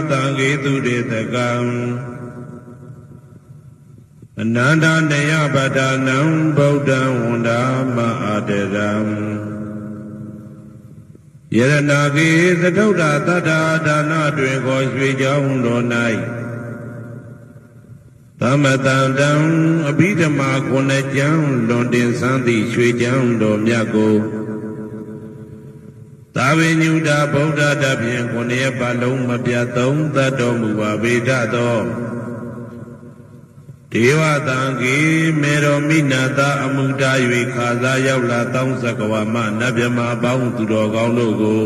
tangi turidakam Ananda neya badanam Buddham undama adiram Yeranagi Sadoda Tada Dana Dwego Swijam Donai Tamatandam Abhidama Kunajam Londin Santi Swijam Domyago Tavinyuda Buddha Dabyan Kunya Palum Mabyatum Tadomu Abhidado Deva Tangi Mero Minata Amuda Yukhaza Yavla Tang Sakawama Nabyama Bauntudo Gaulogo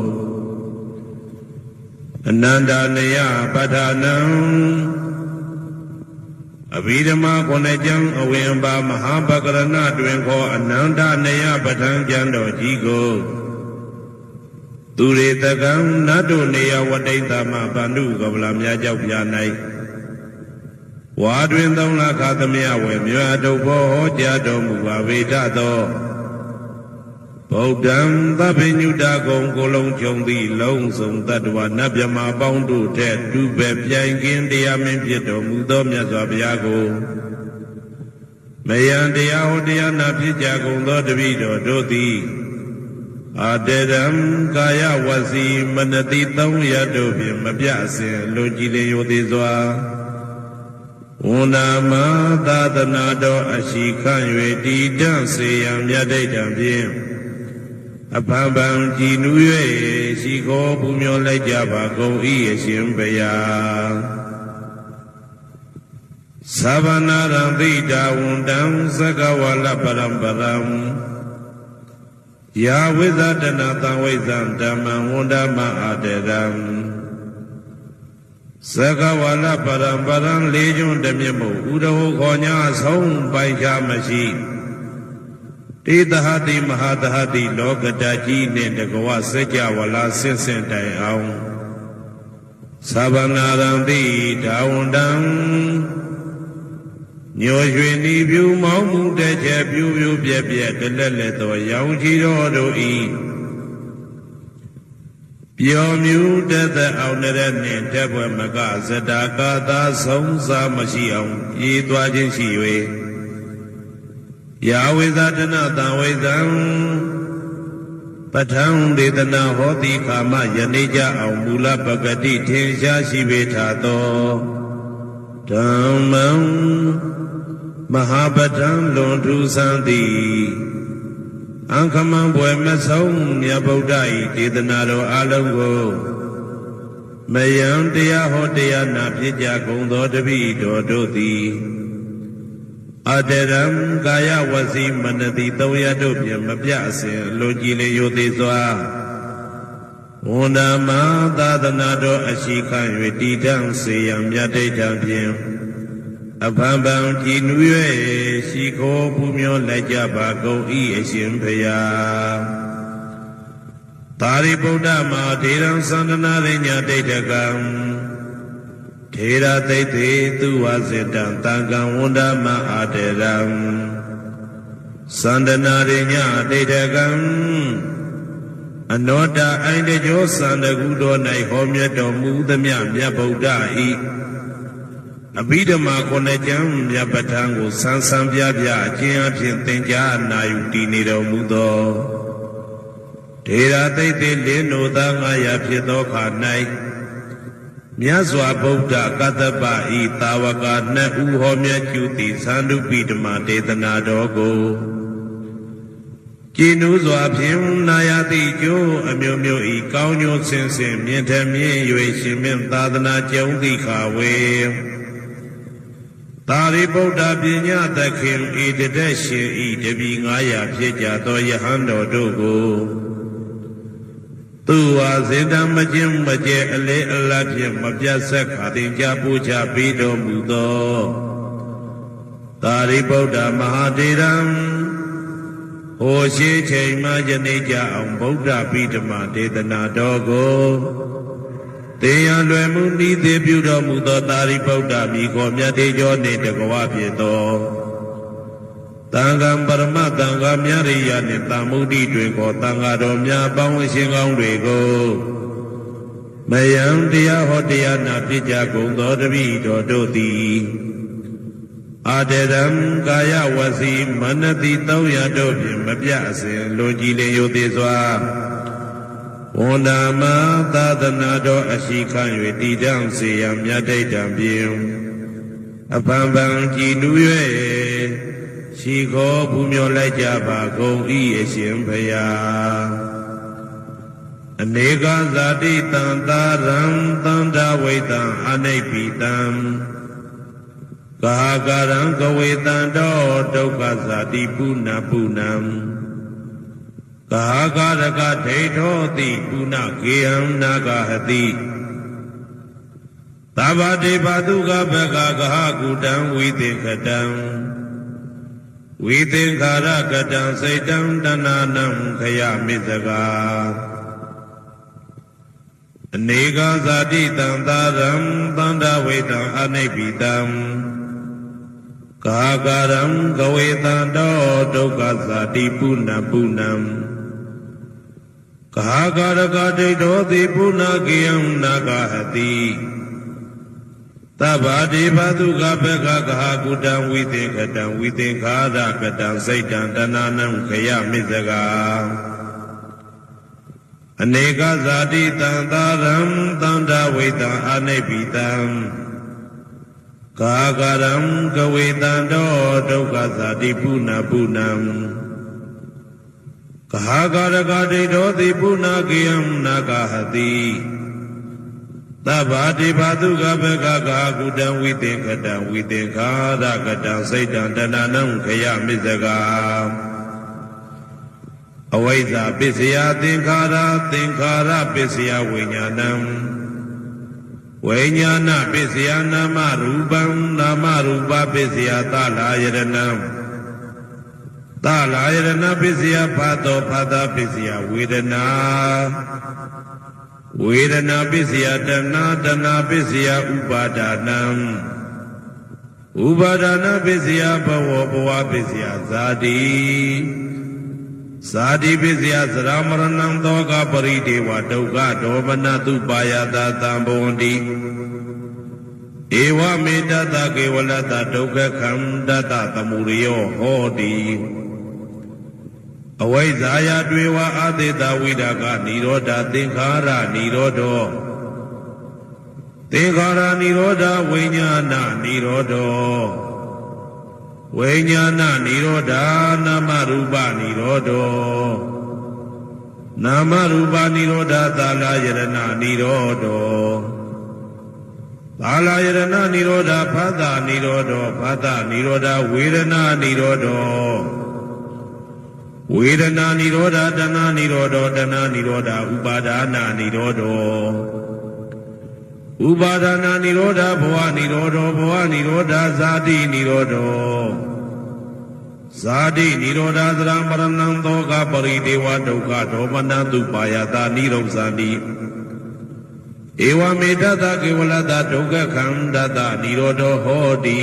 Ananda Neya Padanam Abhidama Kunajam Awemba Mahabakarana Dwenko Ananda Neya Patan Jando Jigo Turidakam Nadu Neya Wadaitama Bandu Gavlam Yajavyanai Wadwin Dona Katamia Wemyado Jadom Vavitado Bodam Babinuda Gong Golong Chongdi Long Song Tadwa Nabyama Boundu Ted Dubeb Yankin Diamin Pieto Mudom Yazabiago Mayan Diao Diana Pijago Dodavido Dodi Adedam Kaya Wasi Manati Tong Yadobi Mabiasi Logile Yodizwa Unama Dadanado Ashikan Yeti Danseyam Yadaitam Pim Apambam Jinuye Shiko Pumyo Lejaba Go Ieshimbeya Savanaram Vita Undam Sakawala Parambaram Yawizadana Tawizam Dhamma Undama Aderam Sakawala Parambaram Legion Demiamo Udo Konya Song Baijamashi Tidahati Mahadahati Lokadaji Nendagawa Sejawala Sinsentai Aung Savanaram Vita Undam Nyoshwini View Mamu Deja View Bia Deleleto Yang Jiro E Piomu Dada Auneranin Debwa Maga Zadaka Da Songsa Mashiam Yidwajin Shiwe Yahwehadana Tawezam Patang Dedana Hoti Kama Yanija Aumula Bagati Tensha Shivetato Dhammam Mahabhatam Lontu Santi Ankamam Bwemasong Nyabodai Dedanaro Alongo Mayam Dea Hotea Napija Gondo Devi Dodoti Aderam Gaya Wasi Manati Toya Dopia Mabiase Logile Yodizwa Unama Dadanado Ashikan Yetitam Seyam Yadaitam Pim Apambam Jinuye Shiko Pumyo Lejaba Go Ieshimbeya Tari Buddha Ma Dhiram Sandana Rinya Dejakam Thera Deite Tuwazitam Tangam Undama Aderam Sandana Rinya Dejakam Anoda Aindejo Sandagudo Nai Homyato Mudamya Buddha I Abhidama Konajam Yabatango Sansam Yabya Jian Tenja Nayuti Nido Mudo Thera Deite Leno Danga Yapito Kanai Myaswa Buddha Kataba I Tawaka Na Uhomya Juti Sandu Pidama Dedana Dogo Jinuzwa Pim Nayati Jo Amyo I Kaunyo Sensim Yentamye Yueshimim Tadana Jaundi Kawe Tari Buddha Pinya Takim Idedeshi Idebi Ngaya Pyeja To Yahando Dogo Tuwa Zindam Majim Maje Ale Alapim Mabyasak Adinja Puja Pido Mudo Tari Buddha Mahadiram Hoshi Chema Janija Am Buddha Pidama Dedana Dogo Teya Lwemuni Debudo Mudo Tari Buddha Miko Myadejo Nedagawa Pieto Tangam Parama Tangam Yariya Netamudi Dweko Tangado Mya Bang Singong Dweko မယံတရားဟောတရားနာဖြစ်ကြကုန်သောတပည့်တော်တို့သည်အာတရံကာယဝစီမနတိ300တို့ဖြင့်မပြအစဉ်လွန်ကြည်လင်ယုသေးစွာဝန္ဒာမသာသနာတော်အရှိခံ၍တည်တံ့စေရန်မြတ်တိတ်တံဖြင့်အပံပံကြည်နူး၍ရှိခေါ်ပူမျောလိုက်ကြပါကုန်၏အရှင်ဘုရားအနေကဇာတိတံသာရံသန္တာဝိတံအနိပိတံကာကရံကဝေတံတောဒုက္ခဇာတိပုဏ္ဏပုဏ္ဏံကာကရကဒိဋ္ဌောတိပုဏ္ဏကေယံနာဂဟတိသဗ္ဗတေဘတုကဘဂကဟကုတံဝိသင်္ခတံဝိသင်္ခာရကတံစိတ်တံတဏနံခယမိစကာအနေကဇာတိတံသာရံသန္တာဝိတံအနိပိတံကာကရံကဝေတံတောဒုက္ခဇာတိပုဏ္ဏပုဏ္ဏံကာကရကဒိဋ္ဌောတိပုဏ္ဏကေယံနာဂဟတိသဗ္ဗတေဘတုကဘဂကဟကုတံဝိသင်္ခတံဝိသင်္ခာရကတံစိတ်တံတဏနံခယမိစကာအနေကဇာတိတံသာရံသန္တာဝိတံအနိပိတံကာကရံကဝေတံတောဒုက္ခဇာတိပုဏ္ဏပုဏ္ဏံကာကရကဒိဋ္ဌောတိပုဏ္ဏကေယံနာဂဟတိသဗ္ဗတေဘတုကဘဂကကုတံဝိသင်္ခတံဝိသင်္ခာရကတံစိတ်တံတဏနံခယမိစကာအဝိဇ္ဇာပစ္စယသင်္ခါရသင်္ခါရပစ္စယဝိညာဏံဝိညာဏပစ္စယနာမရူပံနာမရူပပစ္စယသလာယရဏံသလာယရဏပစ္စယဖတ်တော်ဖတ်တာပစ္စယဝေဒနာဝေဒနာပစ္စယတဏတဏပစ္စယဥပါဒနံဥပါဒနာပစ္စယဘဝဘဝပစ္စယဇာတိဇာတိပစ္စယသရမရဏံသောကပရိဒေဝဒုက္ခဒေါမနတုပါယတာသံဘဝန္တိဧဝမေတ္တကေဝလတဒုက္ခခန္တတသမုရိယောဟောတိအဝိဇ္ဇာယတွေဝအာသေတဝိဒါကနိရောဓသင်္ခါရနိရောဓောသင်္ခါရနိရောဓဝိညာဏနိရောဓောဝိညာဏနိရောဓနာမရူပနိရောဓောနာမရူပနိရောဓသာလယရဏနိရောဓောသာလယရဏနိရောဓဖသနိရောဓောဖသနိရောဓဝေဒနာနိရောဓောဝေဒနာနိရောဓတဏနိရောဓတဏနိရောဓဥပါဒနာနိရောဓဥပါဒနာနိရောဓဘဝနိရောဓဘဝနိရောဓဇာတိနိရောဓဇာတိနိရောဓသရမရဏံသောကပရိဒေဝဒုက္ခဒေါမနတုပါယတာနိရောဇာတိဧဝမေတ္တကေဝလတဒုက္ခခန္တတနိရောဓဟောတိ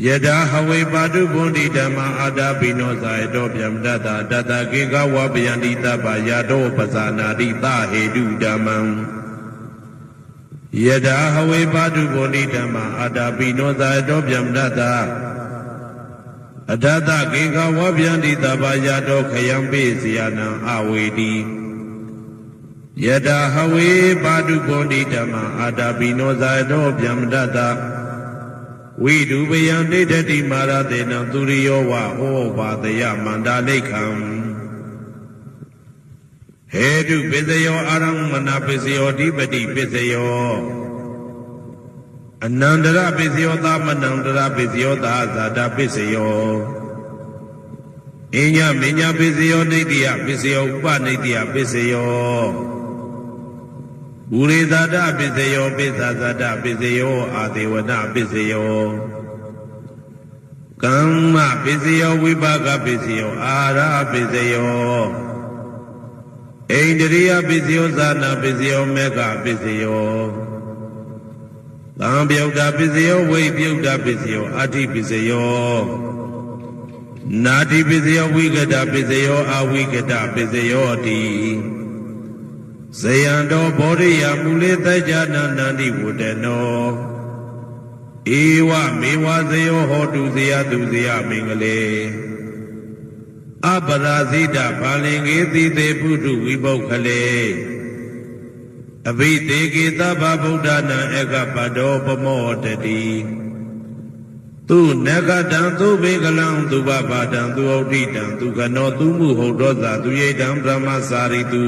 ယဒါဟဝေပါတုဘုန်တိဓမ္မအာတာပိနောဇာယတောဗျမတတတတကေကဝပယန္တိတပယာတောပဇာနာတိသဟေတုဓမ္မံယဒါဟဝေပါတုဘုန်တိဓမ္မအာတာပိနောဇာယတောဗျမတတအတတကေကဝပယန္တိတပယာတောခယံပိစီယနံအဝေတိယဒါဟဝေပါတုဘုန်တိဓမ္မအာတာပိနောဇာယတောဗျမတတဝိဒုပယံဒိဋ္ဌတိမာရတေနံသူရိယောဝဟောပါတယမန္တာလိခံဟေတုပစ္စယောအာရမဏပစ္စယောဓိပတိပစ္စယောအနန္တရပစ္စယောသမနန္တရပစ္စယောသာဇာတပစ္စယောအညမညပစ္စယောနိတ္တိယပစ္စယောဥပနိတ္တိယပစ္စယောဘူရိဇာတပစ္စယောပိစ္ဆာဇာတပစ္စယောအာဒေဝနပစ္စယောကမ္မပစ္စယောဝိပါကပစ္စယောအာရပစ္စယောဣန္ဒြိယပစ္စယောဇာနာပစ္စယောမေဃပစ္စယောသံပြုတ်တာပစ္စယောဝိပြုတ်တာပစ္စယောအဋ္ဌိပစ္စယောနာတိပစ္စယောဝိကတပစ္စယောအဝိကတပစ္စယောတိ ဇယံတော်ဘောရိယမူလေတကြနာနန္တိဝတ္တနောဧဝမေဝဇယောဟောတုဇယတုဇယမင်္ဂလေအပရာဇိတဘာလင်္ကေတိတေပုထုဝိပုခ္ခလေအဘိတေကေသဗ္ဗဗုဒ္ဓနာဧကပတောပမောတတိသူနဂတံသူဘေကလံသူဘဘာတံသူဩဋိတံသူကနောသူမှုဟုတ်တော်သာသူယိတံဗြဟ္မစာရိတု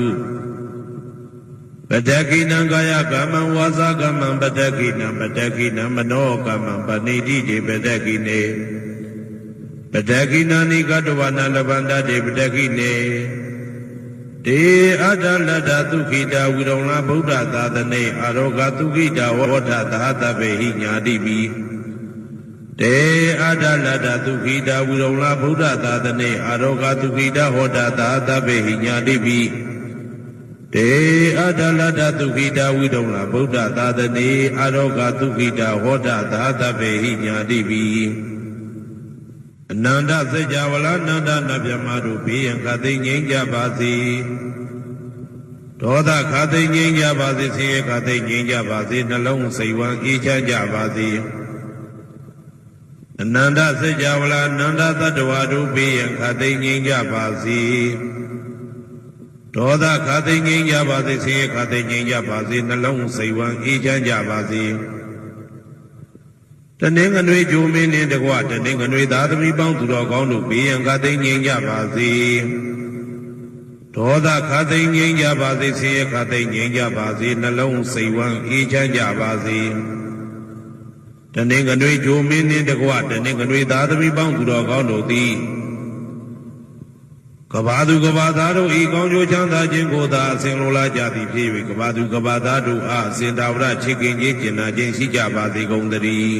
ပတကိနံကာယကမ္မံဝါစာကမ္မံပတကိနံပတကိနံမနောကမ္မံပဏိတိတေပတကိနေပတကိနာနိကတဝနာလဗန္တတေပတကိနေတေအတ္တလတ္တသုခိတာဝိရုံလာဗုဒ္ဓသာသနေအာရောဂသုခိတာဝဋ္ဌသဟတပေဟိညာတိပိတေအတ္တလတ္တသုခိတာဝိရုံလာဗုဒ္ဓသာသနေအာရောဂသုခိတာဟောတသဟတပေဟိညာတိပိတေအတ္တလတ္တသုခိတာဝိရုံလာဗုဒ္ဓသာသနေအာရောဂသုခိတာဟောတသဟတပေဟိညာတိပိအနန္တစัจ java လာနန္ဒနဗျမတို့ဘေးရန်ခသိငြိမ်းကြပါစေဒေါသခသိငြိမ်းကြပါစေဆင်းရဲခသိငြိမ်းကြပါစေနှလုံးစိတ်ဝမ်းအေးချမ်းကြပါစေအနန္တစัจ java လာနန္ဒသတ္တဝါတို့ဘေးရန်ခသိငြိမ်းကြပါစေဒေါသခသိငြိမ်းကြပါစေဆင်းရဲခသိငြိမ်းကြပါစေနှလုံးစိတ်ဝမ်းအေးချမ်းကြပါစေတနင်္ဂနွေဂျိုမင်းနှင့်တကွတနင်္ဂနွေသားသမီးပေါင်းသူတော်ကောင်းတို့ဘေးရန်ခသိငြိမ်းကြပါစေဒေါသခသိငြိမ်းကြပါစေဆင်းရဲခသိငြိမ်းကြပါစေနှလုံးစိတ်ဝမ်းအေးချမ်းကြပါစေတနင်္ဂနွေဂျိုမင်းနှင့်တကွတနင်္ဂနွေသားသမီးပေါင်းသူတော်ကောင်းတို့သည်ကဘာသူကဘာသားတို့ဤကောင်းကျိုးချမ်းသာခြင်းကိုသာအစဉ်လိုလားကြသည်ဖြစ်၍ကဘာသူကဘာသားတို့အားအစဉ်တာဝရချစ်ခင်ခြင်းကျင်နာခြင်းရှိကြပါစေကုန်သတည်း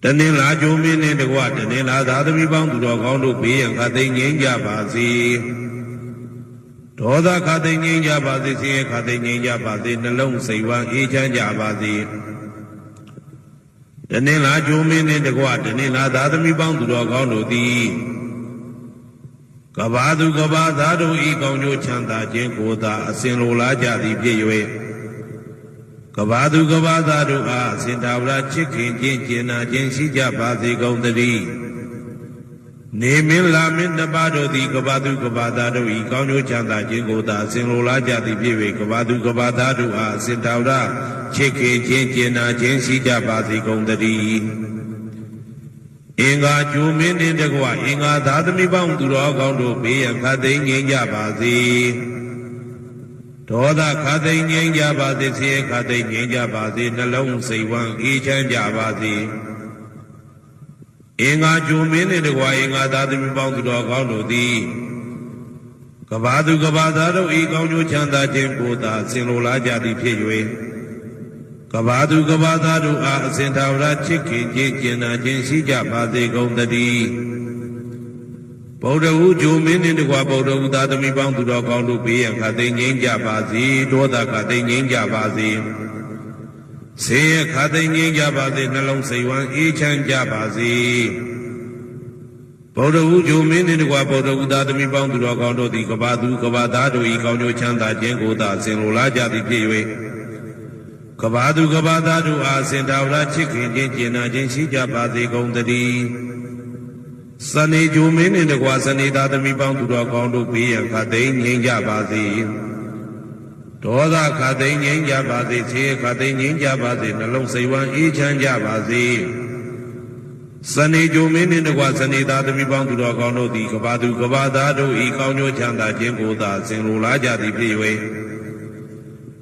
တနင်္လာဂျိုမင်းနှင့်တကွတနင်္လာသားသမီးပေါင်းသူတော်ကောင်းတို့ဘေးရန်ခသိငြိမ်းကြပါစေဒေါသခသိငြိမ်းကြပါစေဆင်းရဲခသိငြိမ်းကြပါစေနှလုံးစိတ်ဝမ်းအေးချမ်းကြပါစေတနင်္လာဂျိုမင်းနှင့်တကွတနင်္လာသားသမီးပေါင်းသူတော်ကောင်းတို့သည်ကဘာသူကဘာသားတို့ဤကောင်းကျိုးချမ်းသာခြင်းကိုသာအစဉ်လိုလားကြသည်ဖြစ်၍ကဘာသူကဘာသားတို့အားအစဉ်တာဝရချစ်ခင်ခြင်းကျင်နာခြင်းရှိကြပါစေကုန်သတည်းနေမင်းလာမင်းနှစ်ပါးတို့သည်ကဘာသူကဘာသားတို့ဤကောင်းကျိုးချမ်းသာခြင်းကိုသာအစဉ်လိုလားကြသည်ဖြစ်၍ကဘာသူကဘာသားတို့အားအစဉ်တာဝရချစ်ခင်ခြင်းကျင်နာခြင်းရှိကြပါစေကုန်သတည်းအင်္ဂါကျိုမင်းနှင့်တကွအင်္ဂါသားသမီးပေါင်းသူတော်ကောင်းတို့ဘေးရန်ခသိငြိမ်းကြပါစေဒေါသခသိငြိမ်းကြပါစေဆင်းရဲခသိငြိမ်းကြပါစေနှလုံးစိတ်ဝမ်းအေးချမ်းကြပါစေအင်္ဂါကျိုမင်းနှင့်တကွအင်္ဂါသားသမီးပေါင်းသူတော်ကောင်းတို့သည်ကဘာသူကဘာသားတို့ဤကောင်းကျိုးချမ်းသာခြင်းကိုသာဆင်လိုလားကြသည်ဖြစ်၍ကဘာသူကဘာသားတို့အားအစဉ်တာဝရချစ်ခင်ခြင်းကျင်နာခြင်းရှိကြပါစေကုန်သတည်းဗုဒ္ဓဟူဂျိုမင်းနှင့်တကွဗုဒ္ဓဟူသားသမီးပေါင်းသူတော်ကောင်းတို့ဘေးရန်ခသိငြိမ်းကြပါစေဒေါသခသိငြိမ်းကြပါစေဆင်းရဲခသိငြိမ်းကြပါစေနှလုံးစိတ်ဝမ်းအေးချမ်းကြပါစေဗုဒ္ဓဟူဂျိုမင်းနှင့်တကွဗုဒ္ဓဟူသားသမီးပေါင်းသူတော်ကောင်းတို့သည်ကဘာသူကဘာသားတို့ဤကောင်းကျိုးချမ်းသာခြင်းကိုသာဆင်လိုလားကြသည်ဖြစ်၍ကဘာသူကဘာသားတို့အားစင်တာဝရချစ်ခင်ခြင်းကျင်နာခြင်းရှိကြပါစေကုန်သတည်းစနေဂျိုမင်းနှင့်တကွစနေသားသမီးပေါင်းသူတော်ကောင်းတို့ဘေးရန်ခသိငြိမ်းကြပါစေဒေါသခသိငြိမ်းကြပါစေဆင်းရဲခသိငြိမ်းကြပါစေနှလုံးစိတ်ဝမ်းအေးချမ်းကြပါစေစနေဂျိုမင်းနှင့်တကွစနေသားသမီးပေါင်းသူတော်ကောင်းတို့သည်ကဘာသူကဘာသားတို့ဤကောင်းကျိုးချမ်းသာခြင်းကိုသာဆင်လိုလားကြသည်ဖြစ်၍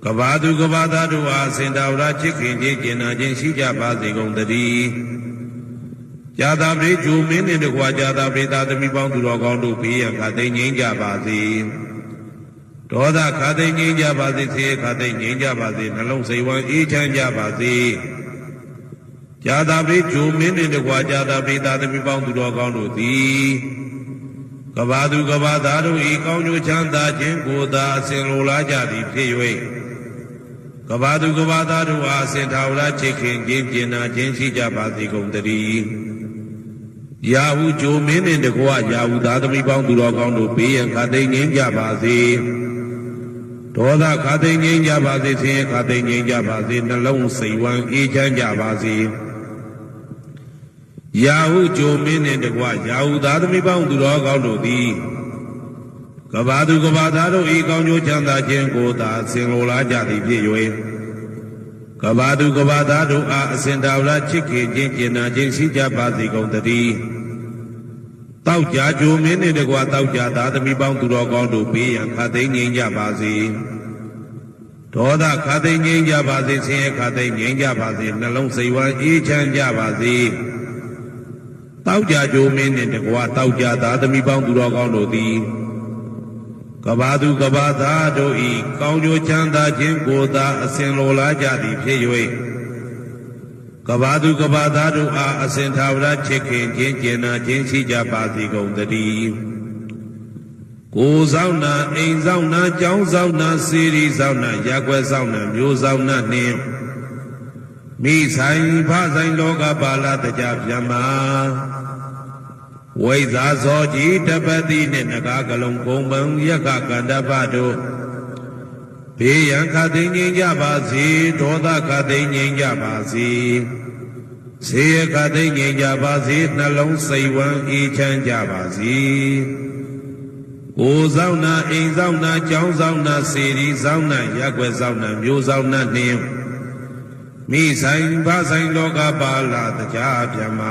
ကဘာသူကဘာသားတို့အားစင်တာဝရချစ်ခင်ခြင်းကျင်နာခြင်းရှိကြပါစေကုန်သတည်းဇာတာပရိဂျိုမင်းနှင့်တကွာဇာတာပရိသားသမီးပေါင်းသူတော်ကောင်းတို့ဘေးရန်ခသိငြိမ်းကြပါစေဒေါသခသိငြိမ်းကြပါစေဆင်းရဲခသိငြိမ်းကြပါစေနှလုံးစိတ်ဝမ်းအေးချမ်းကြပါစေဇာတာပရိဂျိုမင်းနှင့်တကွာဇာတာပရိသားသမီးပေါင်းသူတော်ကောင်းတို့သည်ကဘာသူကဘာသားတို့ဤကောင်းကျိုးချမ်းသာခြင်းကိုသာအစဉ်လိုလားကြသည်ဖြစ်၍ကဘာသူကဘာသားတို့အားစင်ထာဝရချစ်ခင်ခြင်းကျင်နာခြင်းရှိကြပါစေကုန်သတည်းရာဟုဂျိုမင်းနှင့်တကွရာဟုသားသမီးပေါင်းသူတော်ကောင်းတို့ဘေးရန်ခသိငြိမ်းကြပါစေ ဒေါသခါသိငြိမ်းကြပါစေဆင်းရဲခါသိငြိမ်းကြပါစေနှလုံးစိတ်ဝမ်းအေးချမ်းကြပါစေရာဟုကြိုမင်းနှင့်တကွရာဟုသားသမီးပေါင်းသူတော်ကောင်းတို့သည်ကဘာသူကဘာသားတို့ဤကောင်းကျိုးချမ်းသာခြင်းကိုသာဆင်လိုလားကြသည်ဖြစ်၍ကဘာသူကဘာသားတို့အားအစဉ်တော်လာချစ်ခင်ခြင်းကျင်နာခြင်းရှိကြပါစေကုန်သတည်းတောက်ကြကြိုမင်းနှင့်တကွတောက်ကြသားသမီးပေါင်းသူတော်ကောင်းတို့ဘေးရန်ခါသိငြိမ်းကြပါစေဒေါသခါသိငြိမ်းကြပါစေဆင်းရဲခါသိငြိမ်းကြပါစေနှလုံးစိတ်ဝမ်းအေးချမ်းကြပါစေတောက်ကြကြိုမင်းနှင့်တကွတောက်ကြသားသမီးပေါင်းသူတော်ကောင်းတို့သည်ကဘာသူကဘာသားတို့ဤကောင်းကျိုးချမ်းသာခြင်းကိုသာအစဉ်လိုလားကြသည်ဖြစ်၍ကဘာသူကဘာသားတို့အားအစဉ်သာဝရချစ်ခင်ခြင်းကျင်နာခြင်းရှိကြပါစေကုန်သတည်းကိုယ်ဆောင်နာအိမ်ဆောင်နာကျောင်းဆောင်နာစီရီဆောင်နာရက်ွယ်ဆောင်နာမျိုးဆောင်နာနှင့်မိဆိုင်ဖဆိုင်လောကပါဠတကြပြမဝိဇာဇောကြီးတပတိနှင့်နဂါကလုံးကုံပံယက္ခကန္တပတို့ဘေးရန်ခသိငြိမ်းကြပါစေဒေါသခသိငြိမ်းကြပါစေဆေးရခသိငြိမ်းကြပါစေနှလုံးစိတ်ဝမ်းအေးချမ်းကြပါစေကိုယ်ဆောင်နာအိမ်ဆောင်နာကျောင်းဆောင်နာစီရီဆောင်နာရက်ွယ်ဆောင်နာမျိုးဆောင်နာနှင့်မိဆိုင်ဖဆိုင်လောကပါဠတကြပြမ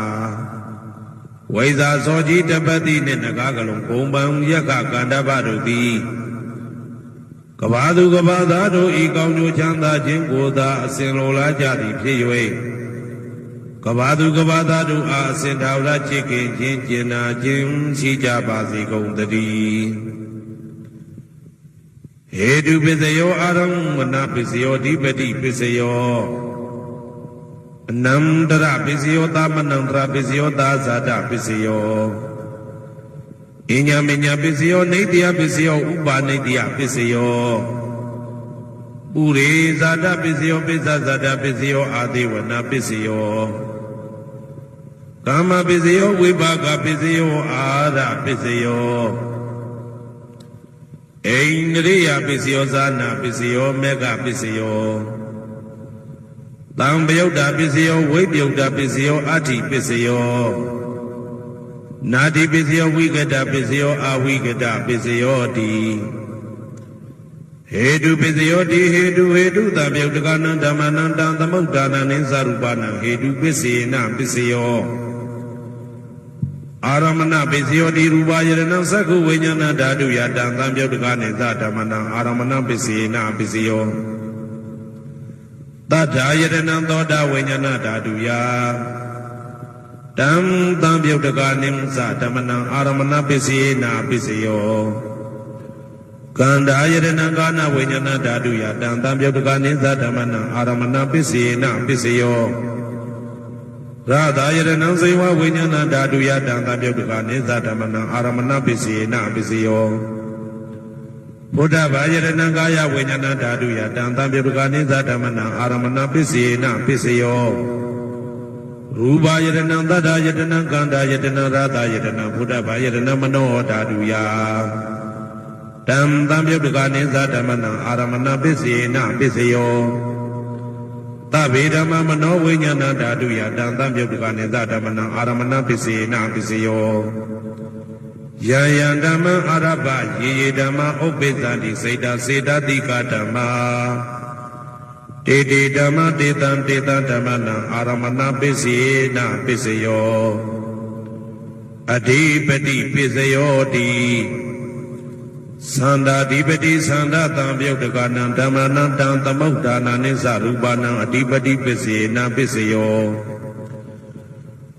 ဝိဇာဇောကြီးတပတိနှင့်နဂါကလုံးကုံပံယက္ခကန္တပတို့သည်ကဘာသူကဘာသားတို့ဤကောင်းကျိုးချမ်းသာခြင်းကိုသာအစဉ်လိုလားကြသည်ဖြစ်၍ကဘာသူကဘာသားတို့အားအစဉ်သာဝရချစ်ခင်ခြင်းကျင်နာခြင်းရှိကြပါစေကုန်သတည်းဟေတုပစ္စယောအာရမဏပစ္စယောဓိပတိပစ္စယောအနန္တရပစ္စယောသမနန္တရပစ္စယောသာဇာတပစ္စယောအညမညပစ္စယောနေတယပစ္စယောဥပါနေတယပစ္စယောပုရိဇာတပစ္စယောပိစ္ဆဇာတပစ္စယောအာသေဝနာပစ္စယောကာမပစ္စယောဝိပါကပစ္စယောအာရပစ္စယောအိန္ဒြိယပစ္စယောဇာနာပစ္စယောမေဃပစ္စယောတံပယုတ်တာပစ္စယောဝိပယုတ်တာပစ္စယောအဋ္ဌိပစ္စယောနာတိပစ္စယောဝိကတပစ္စယောအဝိကတပစ္စယောတိဟေတုပစ္စယောတိဟေတုတံပယုတ်တကနံဓမ္မနံတံသမုဒ္ဒါနံနိသရူပနံဟေတုပစ္စေနပစ္စယောအာရမဏပစ္စယောတိရူပယရဏံသက္ခုဝိညာဏဓာတုယတံသံပယုတ်တကနိသဓမ္မနံအာရမဏပစ္စေနပစ္စယောတထာယတနံသောတာဝိညာဏဓာတုယတံသံပယုတ်တကနိသဓမ္မနံအာရမဏပစ္စေနပစ္စယောကန္ဓာယတနံကာနဝိညာဏဓာတုယတံသံပယုတ်တကနိသဓမ္မနံအာရမဏပစ္စေနပစ္စယောရာသာယတနံဇေဝဝိညာဏဓာတုယတံသံပယုတ်တကနိသဓမ္မနံအာရမဏပစ္စေနပစ္စယောဘုဒ္ဓဘာယတနံကာယဝိညာဏဓာတုယတံသံပယုတ်တကနိသဓမ္မနံအာရမဏပစ္စေနပစ္စယောရူပယတနံသတ္တယတနံကန္ဓာယတနံရာသာယတနံဘုဒ္ဓဘာယတနံမနောဓာတုယတံသံပယုတ်တကနိသဓမ္မနံအာရမဏပစ္စေနပစ္စယောသဗ္ဗေဓမ္မမနောဝိညာဏဓာတုယတံသံပယုတ်တကနိသဓမ္မနံအာရမဏပစ္စေနပစ္စယောယံယံဓမ္မအာရပယေယေဓမ္မဥပ္ပိသတိစေတစေတတိကဓမ္မာတေတေဓမ္မတေတံဓမ္မနံအာရမဏပစ္စေနပစ္စယောအဓိပတိပစ္စယောတိသန္တာဓိပတိသန္တာတံပယုတ်တကနံဓမ္မနံတံသမုဒ္ဒါနနိသရူပနံအဓိပတိပစ္စေနပစ္စယော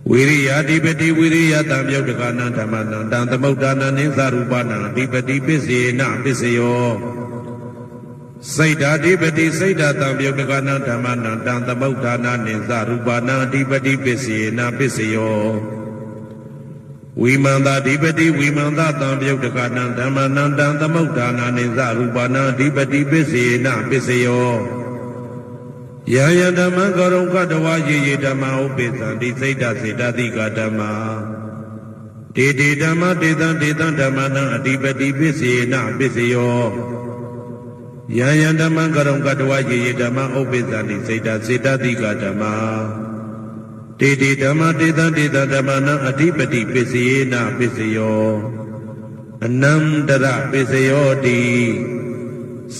ဝိရိယဓိပတိဝိရိယတံပယုတ်တကနံဓမ္မနံတံသမုဒ္ဒါနနိသရူပနံအဓိပတိပစ္စေနပစ္စယောစိတ်ဓာဓိပတိစိတ်ဓာတံပယုတ်တကနံဓမ္မနံတံသမုဒ္ဒါနနိသရူပနံအဓိပတိပစ္စေနပစ္စယောဝိမန္တဓိပတိဝိမန္တတံပယုတ်တကနံဓမ္မနံတံသမုဒ္ဒါနနိသရူပနံအဓိပတိပစ္စေနပစ္စယောယယဓမ္မကရုံကတဝယေယေဓမ္မဥပိသံတိစိတ်တစေတတိကဓမ္မာတေတေဓမ္မတေတံဓမ္မနံအဓိပတိပစ္စေနပစ္စယော ယံယံဓမ္မကရုံကတဝယေယေဓမ္မဥပ္ပိသန္တိစေတစေတတိကဓမ္မတေတိဓမ္မတေတံတေတဓမ္မနံအဓိပတိပစ္စယေနပစ္စယောအနန္တရပစ္စယောတိ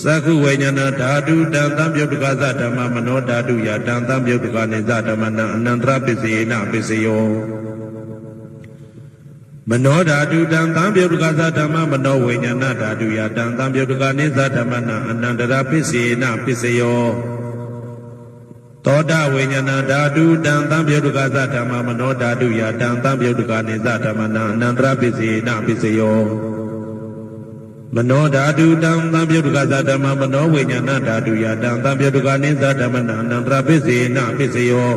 သက္ခုဝိညာဏဓာတုတံသံပြုတ်တကသဓမ္မမနောဓာတုယတံသံပြုတ်တကနေသဓမ္မနံအနန္တရပစ္စယေနပစ္စယောမနောဓာတုတံသံပြုတ်တကသဓမ္မမနောဝိညာဏဓာတုယတံသံပြုတ်တကနေသဓမ္မနံအနန္တရပစ္စယေနပစ္စယောသောတဝိညာဏဓာတုတံသံပြုတ်တကသဓမ္မမနောဓာတုယတံသံပြုတ်တကနေသဓမ္မနံအနန္တရပစ္စယေနပစ္စယောမနောဓာတုတံသံပြုတ်တကသဓမ္မမနောဝိညာဏဓာတုယတံသံပြုတ်တကနေသဓမ္မနံအနန္တရပစ္စယေနပစ္စယော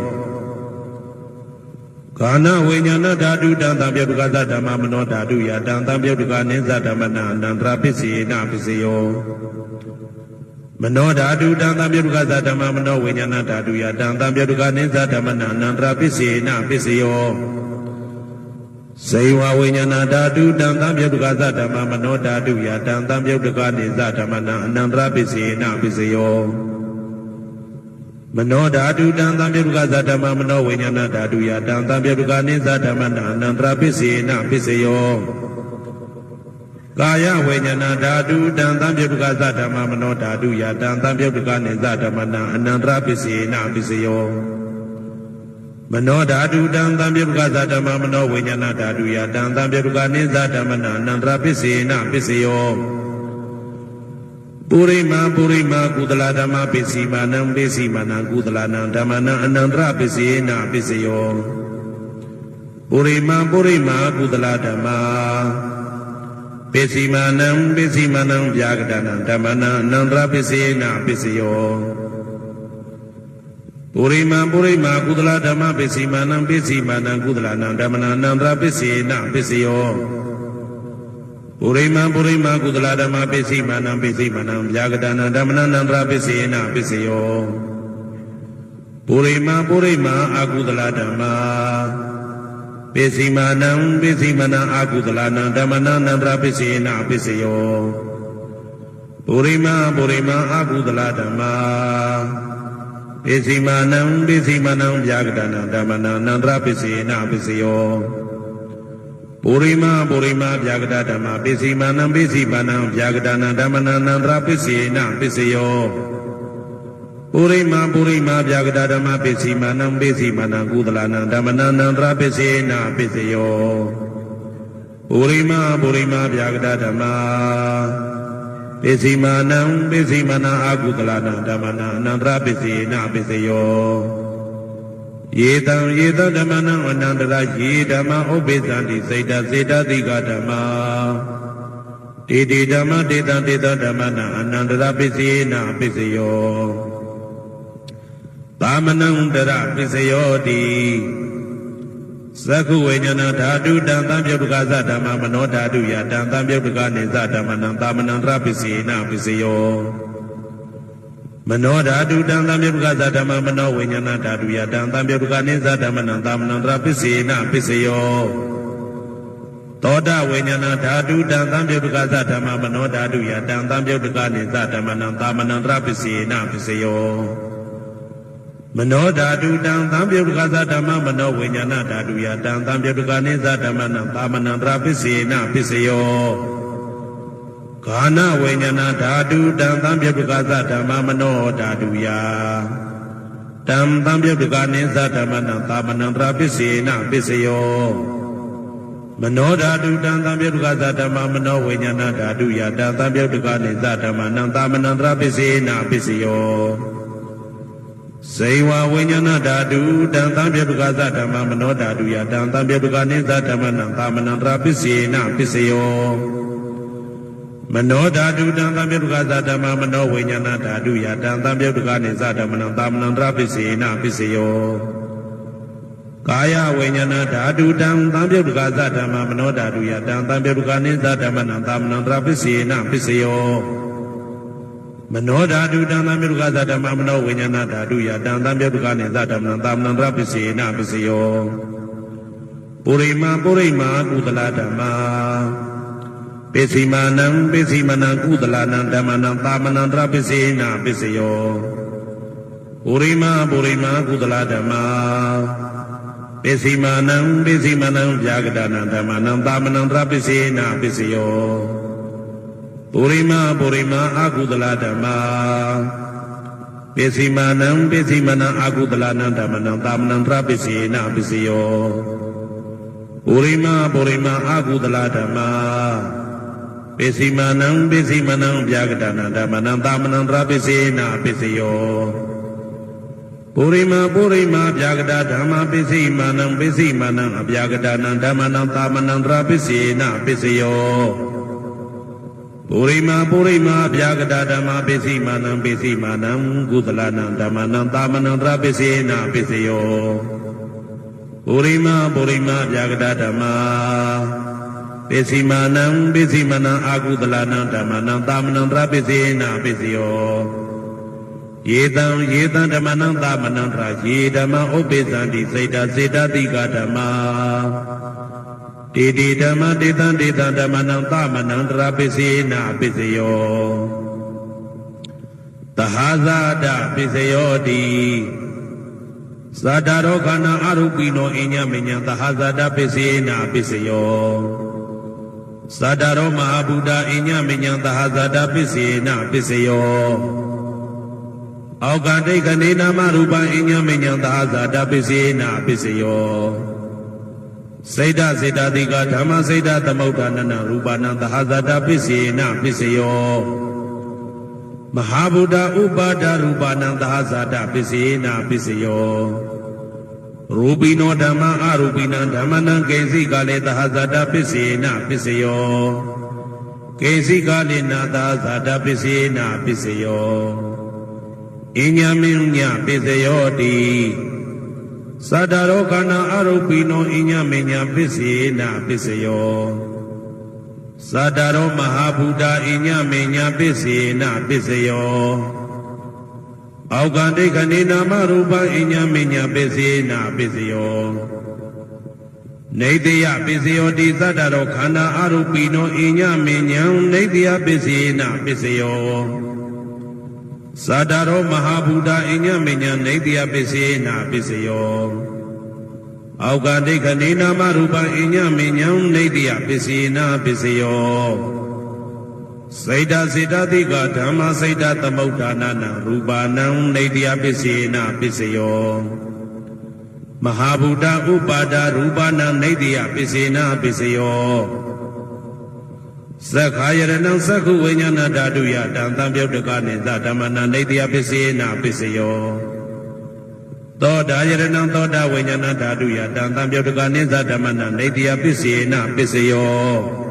ကာနဝိညာဏဓာတုတံသံပြုတ်တကသဓမ္မမနောဓာတုယတံသံပြုတ်တကနေသဓမ္မနံအနန္တရပစ္စယေနပစ္စယောမနောဓာတုတံသံပြုတ်တကသဓမ္မမနောဝိညာဏဓာတုယတံသံပြုတ်တကနေသဓမ္မနံအနန္တရပစ္စယေနပစ္စယောဇေဝဝိညာဏဓာတုတံသံပြုတ်တကသဓမ္မမနောဓာတုယတံသံပြုတ်တကနေသဓမ္မနံအနန္တရပစ္စယေနပစ္စယောမနောဓာတုတံသံပြုတ်တကသဓမ္မမနောဝိညာဏဓာတုယတံသံပြုတ်တကနေသဓမ္မနံအနန္တရပစ္စယေနပစ္စယောကာယဝိညာဏဓာတုတံသံပြုတ်တကသဓမ္မမနောဓာတုယတံသံပြုတ်တကနေသဓမ္မနံအနန္တရပစ္စယေနပစ္စယောမနောဓာတုတံသံပြုတ်တကသဓမ္မမနောဝိညာဏဓာတုယတံသံပြုတ်တကနေသဓမ္မနံအနန္တရပစ္စယေနပစ္စယောပုရိမာကုသလဓမ္မပစ္စည်းမာနံပစ္စည်းမာနံကုသလနံဓမ္မနံအနန္တရပစ္စယေနပစ္စယောပုရိမာကုသလဓမ္မပစ္စည်းမာနံဗျာကတနံဓမ္မနံအနန္တရပစ္စယေနပစ္စယောပုရိမာကုသလဓမ္မပစ္စည်းမာနံကုသလနံဓမ္မနံအနန္တရပစ္စယေနပစ္စယောပုရိမာကုသလဓမ္မပစ္စည်းမာနံဗျာကတနံဓမ္မနံအနန္တရပစ္စယေနပစ္စယောပုရိမာအကုသလဓမ္မပစ္စည်းမာနံအကုသလနံဓမ္မနံအနန္တရပစ္စယေနပစ္စယောပုရိမာအကုသလဓမ္မပစ္စည်းမာနံဗျာကတနံဓမ္မနံအနန္တရပစ္စယေနပစ္စယောပုရိမာဗျာကတဓမ္မပစ္စည်းမာနံဗျာကတနံဓမ္မနံအနန္တရပစ္စယေနပစ္စယောပုရိမာဗျာကတဓမ္မပစ္စည်းမာနံကုသလနံဓမ္မနံအနန္တရပစ္စယေနပစ္စယောပုရိမာဗျာကတဓမ္မပစ္စည်းမာနံအကုသလနံဓမ္မနံအနန္တရပစ္စယေနပစ္စယောယေတံဓမ္မနံအနန္တရယေဓမ္မဥပ္ပိသန္တိစေတစေတတိကဓမ္မတေတိဓမ္မတေတံဓမ္မနံအနန္တရပစ္စယေနပစ္စယောသာမနံတရပစ္စယောတိသက္ခုဝိညာဏဓာတုတံသံပြုတ်တကသဓမ္မမနောဓာတုယတံသံပြုတ်တကနေသဓမ္မနံသာမနံတရပစ္စယေနပစ္စယောမနောဓာတုတံသံပြုတ်တကသဓမ္မမနောဝိညာဏဓာတုယတံသံပြုတ်တကနေသဓမ္မနံသာမနံတရပစ္စယေနပစ္စယောသောတဝိညာဏဓာတုတံသံပြုတ်တကသဓမ္မမနောဓာတုယတံသံပြုတ်တကနေသဓမ္မနံသာမနံတရပစ္စယေနပစ္စယောမနောဓာတုတံသံပြုတ်တကသဓမ္မမနောဝိညာဏဓာတုယတံသံပြုတ်တကနေသဓမ္မနံသာမနံတရပစ္စယေနပစ္စယောကာနဝိညာဏဓာတုတံသံပြုတ်တကသဓမ္မမနောဓာတုယတံသံပြုတ်တကနေသဓမ္မနံသာမနံတရပစ္စယေနပစ္စယောမနောဓာတုတံသံပြုတ်တကသဓမ္မမနောဝိညာဏဓာတုယတံသံပြုတ်တကနေသဓမ္မနံသာမနံတရပစ္စယေနပစ္စယောဇေဝဝိညာဏဓာတုတံသံပြုတ်တကသဓမ္မမနောဓာတုယတံသံပြုတ်တကနေသဓမ္မနံသာမနံတရပစ္စယေနပစ္စယောမနောဓာတုတံသံပြုတ်တကသဓမ္မမနောဝိညာဏဓာတုယတံသံပြုတ်တကနေသဓမ္မနံသာမနံတရပစ္စယေနပစ္စယောကာယဝိညာဏဓာတုတံသံပြုတ်တကသဓမ္မမနောဓာတုယတံသံပြုတ်တကနေသဓမ္မနံသာမနံတရပစ္စယေနပစ္စယောမနောဓာတုတံသံပြုတ်တကသဓမ္မမနောဝိညာဏဓာတုယတံသံပြုတ်တကနေသဓမ္မနံသာမနံတရပစ္စယေနပစ္စယောပုရိမာကုသလဓမ္မပ ပိစီမာနံပိစီမနံကုသလနံဓမ္မနံသာမနံတရပိစေနာပိစယောပုရိမာကုသလဓမ္မာပိစီမာနံပိစီမနံဗျာဂဒနံဓမ္မနံသာမနံတရပိစေနာပိစယောပုရိမာအကုသလဓမ္မာပိစီမာနံပိစီမနံအကုသလနံဓမ္မနံသာမနံတရပိစေနာပိစယောပုရိမာအကုသလဓမ္မာပိစီမာနံပိစီမနံဗျာဂဒနံဓမ္မနံသာမနံတရပိစေနာပိစယောပုရိမာဗျာဂဒဓမ္မပိစီမာနံအဗျာဂဒနံဓမ္မနံသာမနံတရပိစေနာပိစယောပုရိမာဗျာဂဒဓမ္မပိစီမာနံကုသလနံဓမ္မနံသာမနံတရပိစေနာပိစယောပုရိမာဗျာဂဒဓမ္မပိစီမာနံအာကုသလနံဓမ္မနံသာမနံတရပိစေနာပိစယောယေတံဓမ္မနံသာမနံတရယေဓမ္မဥပ္ပိသံတိစေတတိကဓမ္မာတေဓမ္မတေတံဓမ္မနံသာမနံတရပိစေနာပိစယောသဟာဇာတပိစယောတိသတ္တရောခန္ဓာအရူပိနောအညမညံသဟာဇာတပိစေနာပိစယောသတ္တရောမဟာဗုဒ္ဓအညမညံသဟာဇာတပိစေနာပိစယောအောကတိတ်ကနေနာမရူပံအညမညံသဟာဇာတပိစေနာပိစယောစေတတိကဓမ္မစေတသမုဋ္ဌာနနရူပနံသဟာဇာတပိစေနာပိစယောမဟာဗုဒ္ဓဥပါဒရူပနံသဟာဇာတပိစေနာပိစယောရူပိနောဓမ္မအရူပိနံဓမ္မနံကေစီကလေသဟာဇာတပိစေနာပိစယောကေစီကလေနာသဟာဇာတပိစေနာပိစယောအညမညပိစယောတိသတ္တရောခန္ဓာအရူပိနောအညမညပိစေနာပိစယောသတ္တရောမဟာဗုဒ္ဓအညမညပိစေနာပိစယောအောကတိတ်ကနေနာမရူပအညမညပိစေနာပိစယောနေတယပိစယောတိသတ္တရောခန္ဓာအရူပိနောအညမညံနေတယပိစေနာပိစယောသတ္တရောမဟာဗုဒ္ဓအညမညံနေတယပိစေနာပိစယောအောကတိတ်ကနေနာမရူပအညမညံနေတယပိစေနာပိစယောစေတတိကဓမ္မစေတသမုဋ္ဌာနနံရူပနံနေတယပိစေနာပိစယောမဟာဗုဒ္ဓဥပါဒရူပနံနေတယပိစေနာပိစယောသက္ခာယရဏံသက္ခုဝိညာဏဓာတုယတံသံပြုတ်တကနိသဓမ္မနံနေတယပိစေနာပိစယောသောတာယရဏံသောတာဝိညာဏဓာတုယတံသံပြုတ်တကနိသဓမ္မနံနေတယပိစေနာပိစယော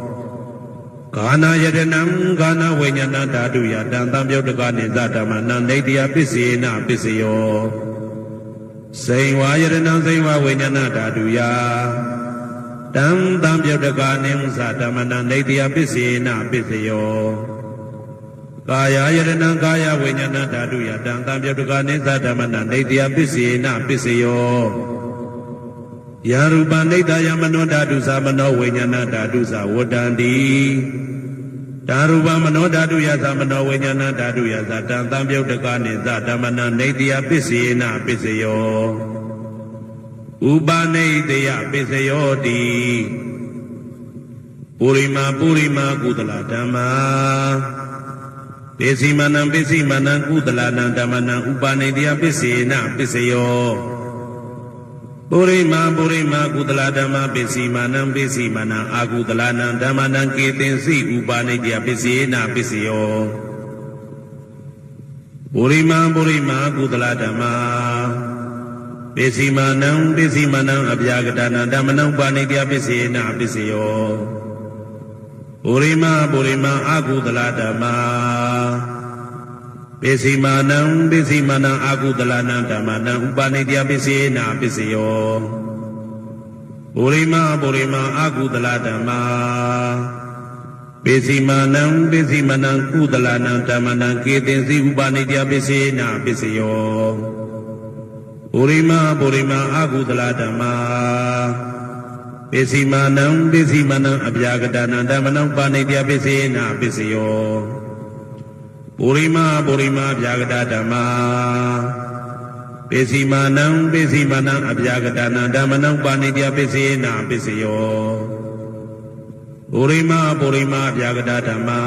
ဂာနာယတနံဂာနာဝိညာဏဓာတုယတံသံပြုတ်တကနိသဓမ္မနံနေတယပိစေနာပိစယောစိန်ဝါယတနံစိန်ဝါဝိညာဏဓာတုယတံသံပြုတ်တကနိသဓမ္မနံနေတယပိစေနာပိစယောကာယယတနံကာယဝိညာဏဓာတုယတံသံပြုတ်တကနိသဓမ္မနံနေတယပိစေနာပိစယောယရူပနိတယမနောဓာတုသမနောဝိညာဏဓာတုသဝတ္တန္တိဓာရူပမနောဓာတုယသမနောဝိညာဏဓာတုယသတံသံပြုတ်တကနိသဓမ္မနံနေတယပိစေနာပိစယောဥပနိတယပိစယောတိပုရိမာကုသလဓမ္မာပိစီမနံကုသလနံဓမ္မနံဥပနိတယပိစေနာပိစယောပုရိမာကုသလဓမ္မပိစီမနံအာကုသလနံဓမ္မနံကေတင်စီဥပနိတယပိစေနာပိစယောပုရိမာကုသလဓမ္မာပိစီမနံအဗျာဂဒနံဓမ္မနံဥပနိတယပိစေနာပိစယောပုရိမာအာကုသလဓမ္မာပိစီမာနံအာကုသလနံဓမ္မနံဥပနိတယပိစေနာပိစယောပုရိမာအာကုသလဓမ္မာပိစီမာနံကုသလနံဓမ္မနံကေတင်စီဥပနိတယပိစေနာပိစယောပုရိမာအာကုသလဓမ္မာ ပိစီမာနံပိစီမာနံအပြာကတနာဓမ္မနံပါဏိတယပိစေနာပိစယောပုရိမာပုရိမာအပြာကတဓမ္မာပိစီမာနံပိစီမာနံအပြာကတနာဓမ္မနံပါဏိတယပိစေနာပိစယောပုရိမာပုရိမာအပြာကတဓမ္မာ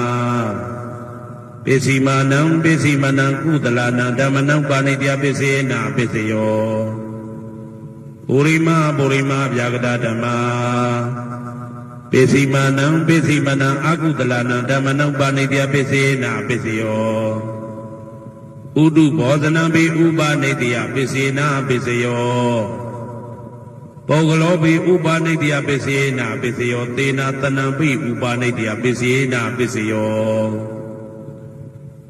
ပိစီမာနံပိစီမာနံကုသလနာဓမ္မနံပါဏိတယပိစေနာပိစယောပုရိမာပုရိမာဗျာဂတဓမ္မာပိစီမာနံပိစီမာနံအကုသလနာဓမ္မနံပါဏိတယပိစေနာပိစယောဥဒုဘောဇနံပိဥပါနိတယပိစေနာပိစယောပုဂ္ဂလောပိဥပါနိတယပိစေနာပိစယောသေနာတနံပိဥပါနိတယပိစေနာပိစယော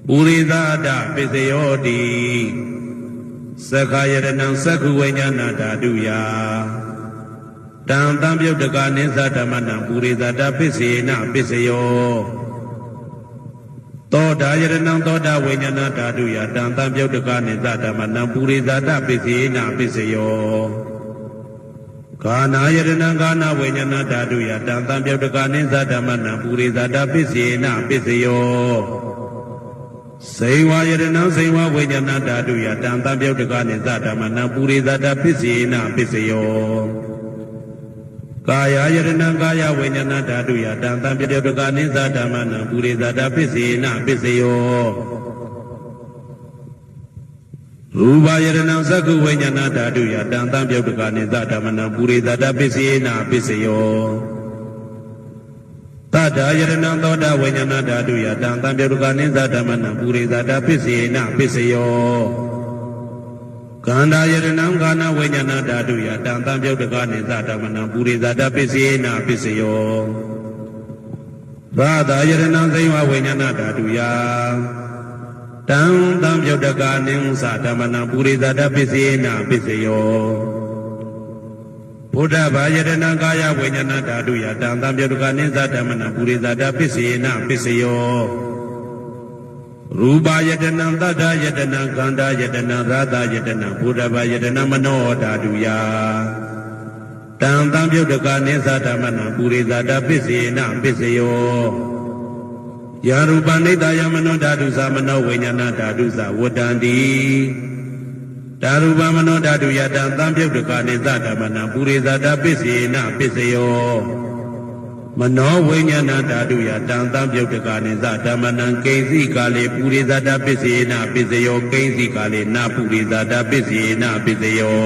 ပုရိသဒပိစယောတိသက္ခာယရဏံသက္ခုဝိညာဏဓာတုယတံတံပြုတ်တကနိသဓမ္မနံပုရိသတာပစ္စေနပစ္စယောသောတာယရဏံသောတာဝိညာဏဓာတုယတံတံပြုတ်တကနိသဓမ္မနံပုရိသတာပစ္စေနပစ္စယောကာနာယရဏံကာနာဝိညာဏဓာတုယတံတံပြုတ်တကနိသဓမ္မနံပုရိသတာပစ္စေနပစ္စယောစေဝယရဏံစေဝဝိညာဏဓာတုယတံတံပြုတ်တကနိသဓမ္မနံပုရိသတာပစ္စေနပစ္စယောကာယယရဏံကာယဝိညာဏဓာတုယတံတံပြုတ်တကနိသဓမ္မနံပုရိသတာပစ္စေနပစ္စယောရူပယရဏံသက္ခုဝိညာဏဓာတုယတံတံပြုတ်တကနိသဓမ္မနံပုရိသတာပစ္စေနပစ္စယောသတ္တယရဏံသောတာဝိညာဏဓာတုယတံတံပြုတ်တကနိသဓမ္မနံပုရိသတာပစ္စေနပစ္စယောကန္တာယရဏံကာနဝိညာဏဓာတုယတံတံပြုတ်တကနိသဓမ္မနံပုရိသတာပစ္စေနပစ္စယောသာသာယရဏံသိဝဝိညာဏဓာတုယတံတံပြုတ်တကနိသဓမ္မနံပုရိသတာပစ္စေနပစ္စယောဘုဒ္ဓဘာယရဏံကာယဝိညာဏဓာတုယတံတံပြုတ်တကနိသဓမ္မနံပုရိသတာပစ္စေနပစ္စယောရူပယတနံသတ္တယတနံကန္တာယတနံသာသယတနံဘုဒ္ဓဘာယတနံမနောဓာတုယတံတံပြုတ်တကနိသဓမ္မနံပုရိသတာပစ္စေနပစ္စယောယာရူပနိတယမနောဓာတုသမနောဝိညာဏဓာတုသဝတ္တန္တိဓာရူပမနောဓာတုယတံတံပြုတ်တကနိသဓမ္မနံပုရိသတာပစ္စေနပစ္စယောမနောဝိညာဏဓာတုယတံတံပြုတ်တကနိသဓမ္မနံကိဉ္စီကာလေပုရိသတာပစ္စေနပစ္စယောကိဉ္စီကာလေနပုရိသတာပစ္စေနပစ္စယော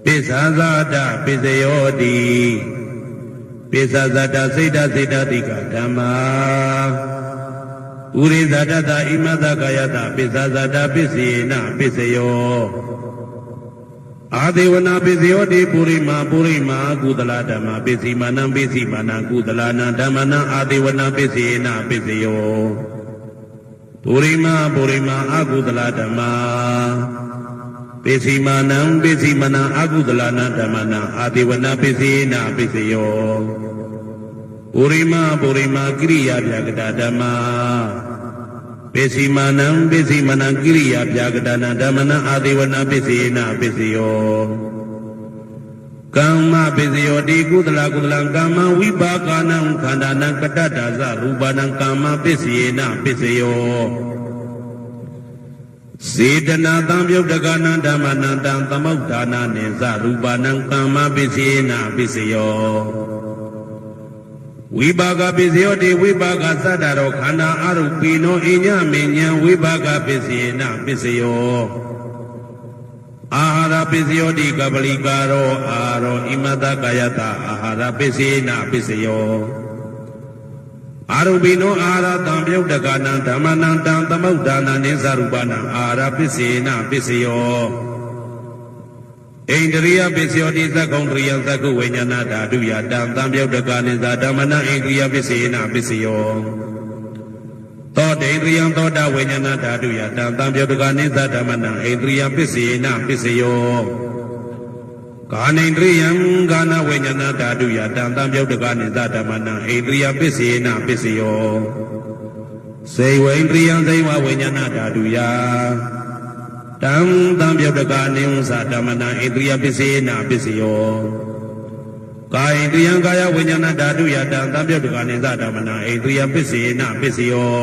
ပိစ္ဆာဇာတပစ္စယောတိပိစ္ဆာဇာတစိတ်တစိတ်တတိကဓမ္မာဥရိသတတဣမတကာယတပိစ္ဆာဇာတပစ္စေနပစ္စယောအာဒေဝနာပိစယောတိပုရိမာပုရိမာကုသလဓမ္မပိစီမာနံပိစီမာနံကုသလနာဓမ္မနံအာဒေဝနာပိစေနပိစယောပုရိမာပုရိမာအကုသလဓမ္မပိစီမာနံပိစီမာနံအကုသလနာဓမ္မနံအာဒေဝနာပိစေနပိစယောပုရိမာပုရိမာကိရိယာဗျာကတဓမ္မပိစီမာနံပိစီမာနံကိရိယာဗျာကတနာဓမ္မနံအာဒေဝနာပိစေနပိစယောကမ္မပိစယောတိကုသလကုသလံကမ္မဝိပါကနံခန္ဓာနံကတ္တဒါဇရူပနံကမ္မပိစေနပိစယောစေတနာတံပြုတ်တကနံဓမ္မနံတံသမုဋ္ဌာနာနိသရူပနံကမ္မပိစေနပိစယောဝိပါကပိစယောတိဝိပါကသတ္တရောခန္ဓာအရုပိနောအညမဉ္ဇံဝိပါကပိစေနပိစယောအာဟာရပိစယောတိကပလိကာရောအာရောဣမတကာယတအာဟာရပိစေနပိစယောအာရုပိနောအာဟာရတံပြုတ်တကနံဓမ္မနံတံသမုဋ္ဌာနာနိသရူပနံအာဟာရပိစေနပိစယောဣန္ဒရိယပိစယောတိသက္ကုံတရိယသက္ကုဝိညာဏဓာတုယတံတံပြုတ်တကနိသဓမ္မနံဣန္ဒရိယပိစေနပိစယောသောတေန္ဒရိယသောတာဝိညာဏဓာတုယတံတံပြုတ်တကနိသဓမ္မနံဣန္ဒရိယပိစေနပိစယောကာနိန္ဒရိယံကာနဝိညာဏဓာတုယတံတံပြုတ်တကနိသဓမ္မနံဣန္ဒရိယပိစေနပိစယောစေဝိန္ဒရိယံစေဝဝိညာဏဓာတုယတံတံပြုတ်တကနိသဓမ္မနံဣန္ဒရိယပိစေနပိစယော ကာဣန္ဒြိယံကာယဝိညာဏဓာတုယတံသံပြုတ်တကနိသဓမ္မနာဣန္ဒြိယပစ္စေနပစ္စယော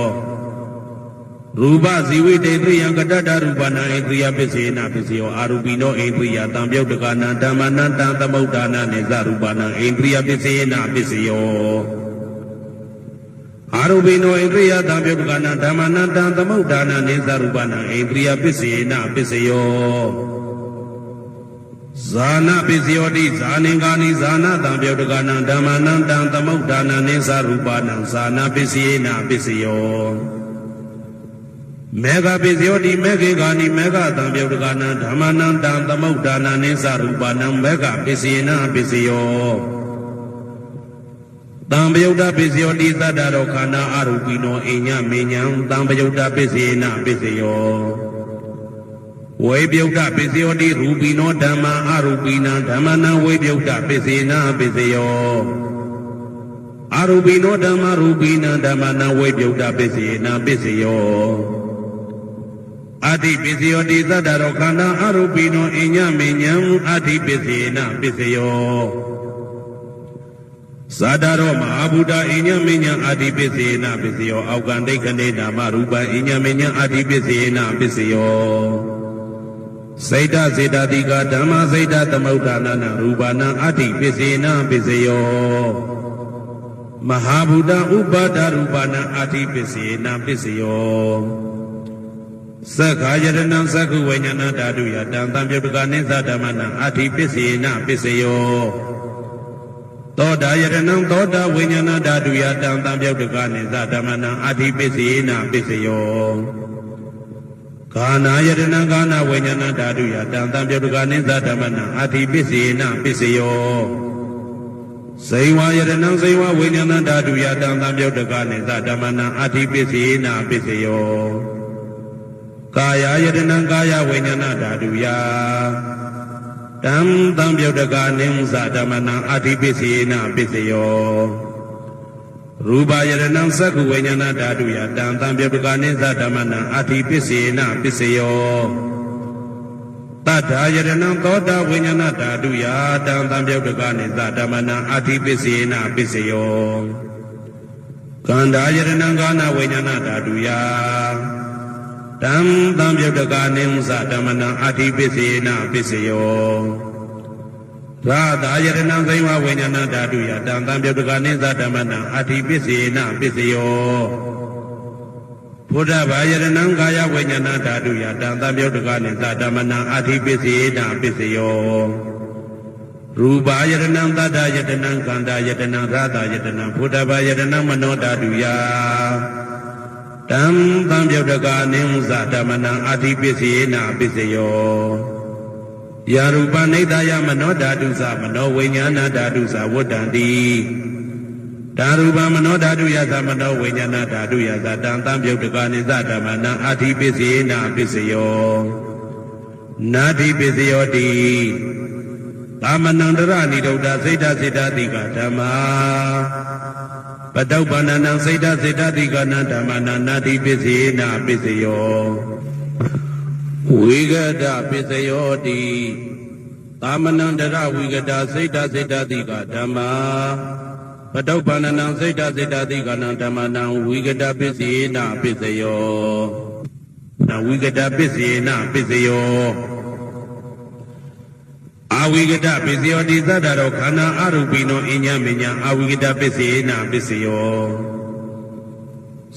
ရူပဇီဝိတေဣန္ဒြိယံကတ္တရူပနာဣန္ဒြိယပစ္စေနပစ္စယောအာရူပိနောဣန္ဒြိယတံပြုတ်တကနာဓမ္မနတံသမုဒ္ဒါနာနိသရူပနာဣန္ဒြိယပစ္စေနပစ္စယောအာရူပိနောဣန္ဒြိယတံပြုတ်တကနာဓမ္မနတံသမုဒ္ဒါနာနိသရူပနာဣန္ဒြိယပစ္စေနပစ္စယောဇာနာပစ္စယောတိဇာနင်္ဂာနိဇာနာတံပြုတ်တကနာဓမ္မနတံသမုဒ္ဒါနာနိသရူပနာဇာနာပစ္စေနပစ္စယောမေဃပစ္စယောတိမေခေဂာနိမေဃတံပြုတ်တကနာဓမ္မနတံသမုဒ္ဒါနာနိသရူပနာမေဃပစ္စေနပစ္စယောတံပယုတ်တပစ္စယောတိသတ္တရောခန္ဓာအရူပိနောအိညမေညံတံပယုတ်တပစ္စေနပစ္စယောဝေပယုတ်တပစ္စယောတိရူပိနောဓမ္မာအရူပိနံဓမ္မနံဝေပယုတ်တပစ္စေနပစ္စယောအရူပိနောဓမ္မာရူပိနံဓမ္မနံဝေပယုတ်တပစ္စေနပစ္စယောအတိပစ္စယောတိသတ္တရောခန္ဓာအရူပိနောအိညမေညံအတိပစ္စေနပစ္စယောဇာတရောမဟာဗုဒ္ဓအိညမေညံအတိပစ္စေနပစ္စယောအောက်ကံဒိဋ္ဌနေနာမရူပံအိညမေညံအတိပစ္စေနပစ္စယောစိတ်တစေတတိကဓမ္မစိတ်တသမုဒ္ဒါနနာရူပနာအတိပစ္စေနပစ္စယောမဟာဗုဒ္ဓဥပါဒရူပနာအတိပစ္စေနပစ္စယောသက္ခာယတနံသက္ခုဝိညာဏဓာတုယတံသံပြုတ်တကနိသဓမ္မနာအတိပစ္စေနပစ္စယောသောတာယတနံသောတာဝိညာဏဓာတုယတံသံပြုတ်တကနိသဓမ္မနာအတိပစ္စေနပစ္စယောကာနာယတနံကာနာဝိညာဏဓာတုယတံသံပြုတ်တကနိသဓမ္မနာအတိပစ္စေနပစ္စယောဇိဝယတနံဇိဝဝိညာဏဓာတုယတံသံပြုတ်တကနိသဓမ္မနာအတိပစ္စေနပစ္စယောကာယယတနံကာယဝိညာဏဓာတုယတံသံပြုတ်တကနိသဓမ္မနာအတိပစ္စေနပစ္စယောရူပယတနံသက္ခုဝိညာဏဓာတုယတံသံပြုတ်တကနိသဓမ္မနာအတိပစ္စေနပစ္စယောတတ္ထာယတနံသောတာဝိညာဏဓာတုယတံသံပြုတ်တကနိသဓမ္မနာအတိပစ္စေနပစ္စယောကန္တာယတနံကာနဝိညာဏဓာတုယတံသံပြုတ်တကနိသဓမ္မနာအတိပစ္စေနပစ္စယောရာသာယတနံဇိဝဝိညာဏဓာတုယတံသံပြုတ်တကနိသဓမ္မနာအတိပစ္စေနပစ္စယောဘုဒ္ဓဘာယတနံကာယဝိညာဏဓာတုယတံသံပြုတ်တကနိသဓမ္မနာအတိပစ္စေနပစ္စယောရူပယတနံသတ္တယတနံကန္တာယတနံရာသာယတနံဘုဒ္ဓဘာယတနံမနောဓာတုယတံသံပြုတ်တကနိသဓမ္မနာအတိပစ္စေနပစ္စယောယာရူပနိဒာယမနောဓာတုသမနောဝိညာဏဓာတုသဝတ္တံတိဓာရူပမနောဓာတုယသမနောဝိညာဏဓာတုယသတံသံပြုတ်တကနိသဓမ္မနာအတိပစ္စေနပစ္စယောနာတိပစ္စယောတိသမနန္တရဏိဒုဒ္ဓစိတ်တစေတတိကဓမ္မာပတုပ္ပန္နံစိတ်တစေတတိကနံဓမ္မနာနာတိပစ္စေနပစ္စယောဝိဂဒပစ္စယောတိသမနန္တရဝိဂဒစိတ်တစေတတိကဓမ္မာပတုပ္ပန္နံစိတ်တစေတတိကနံဓမ္မနံဝိဂဒပစ္စေနပစ္စယောနဝိဂဒပစ္စေနပစ္စယောအဝိဂဒပစ္စယောတိသတ္တရောခန္ဓာအရူပိနောအညမေညအဝိဂဒပစ္စေနပစ္စယော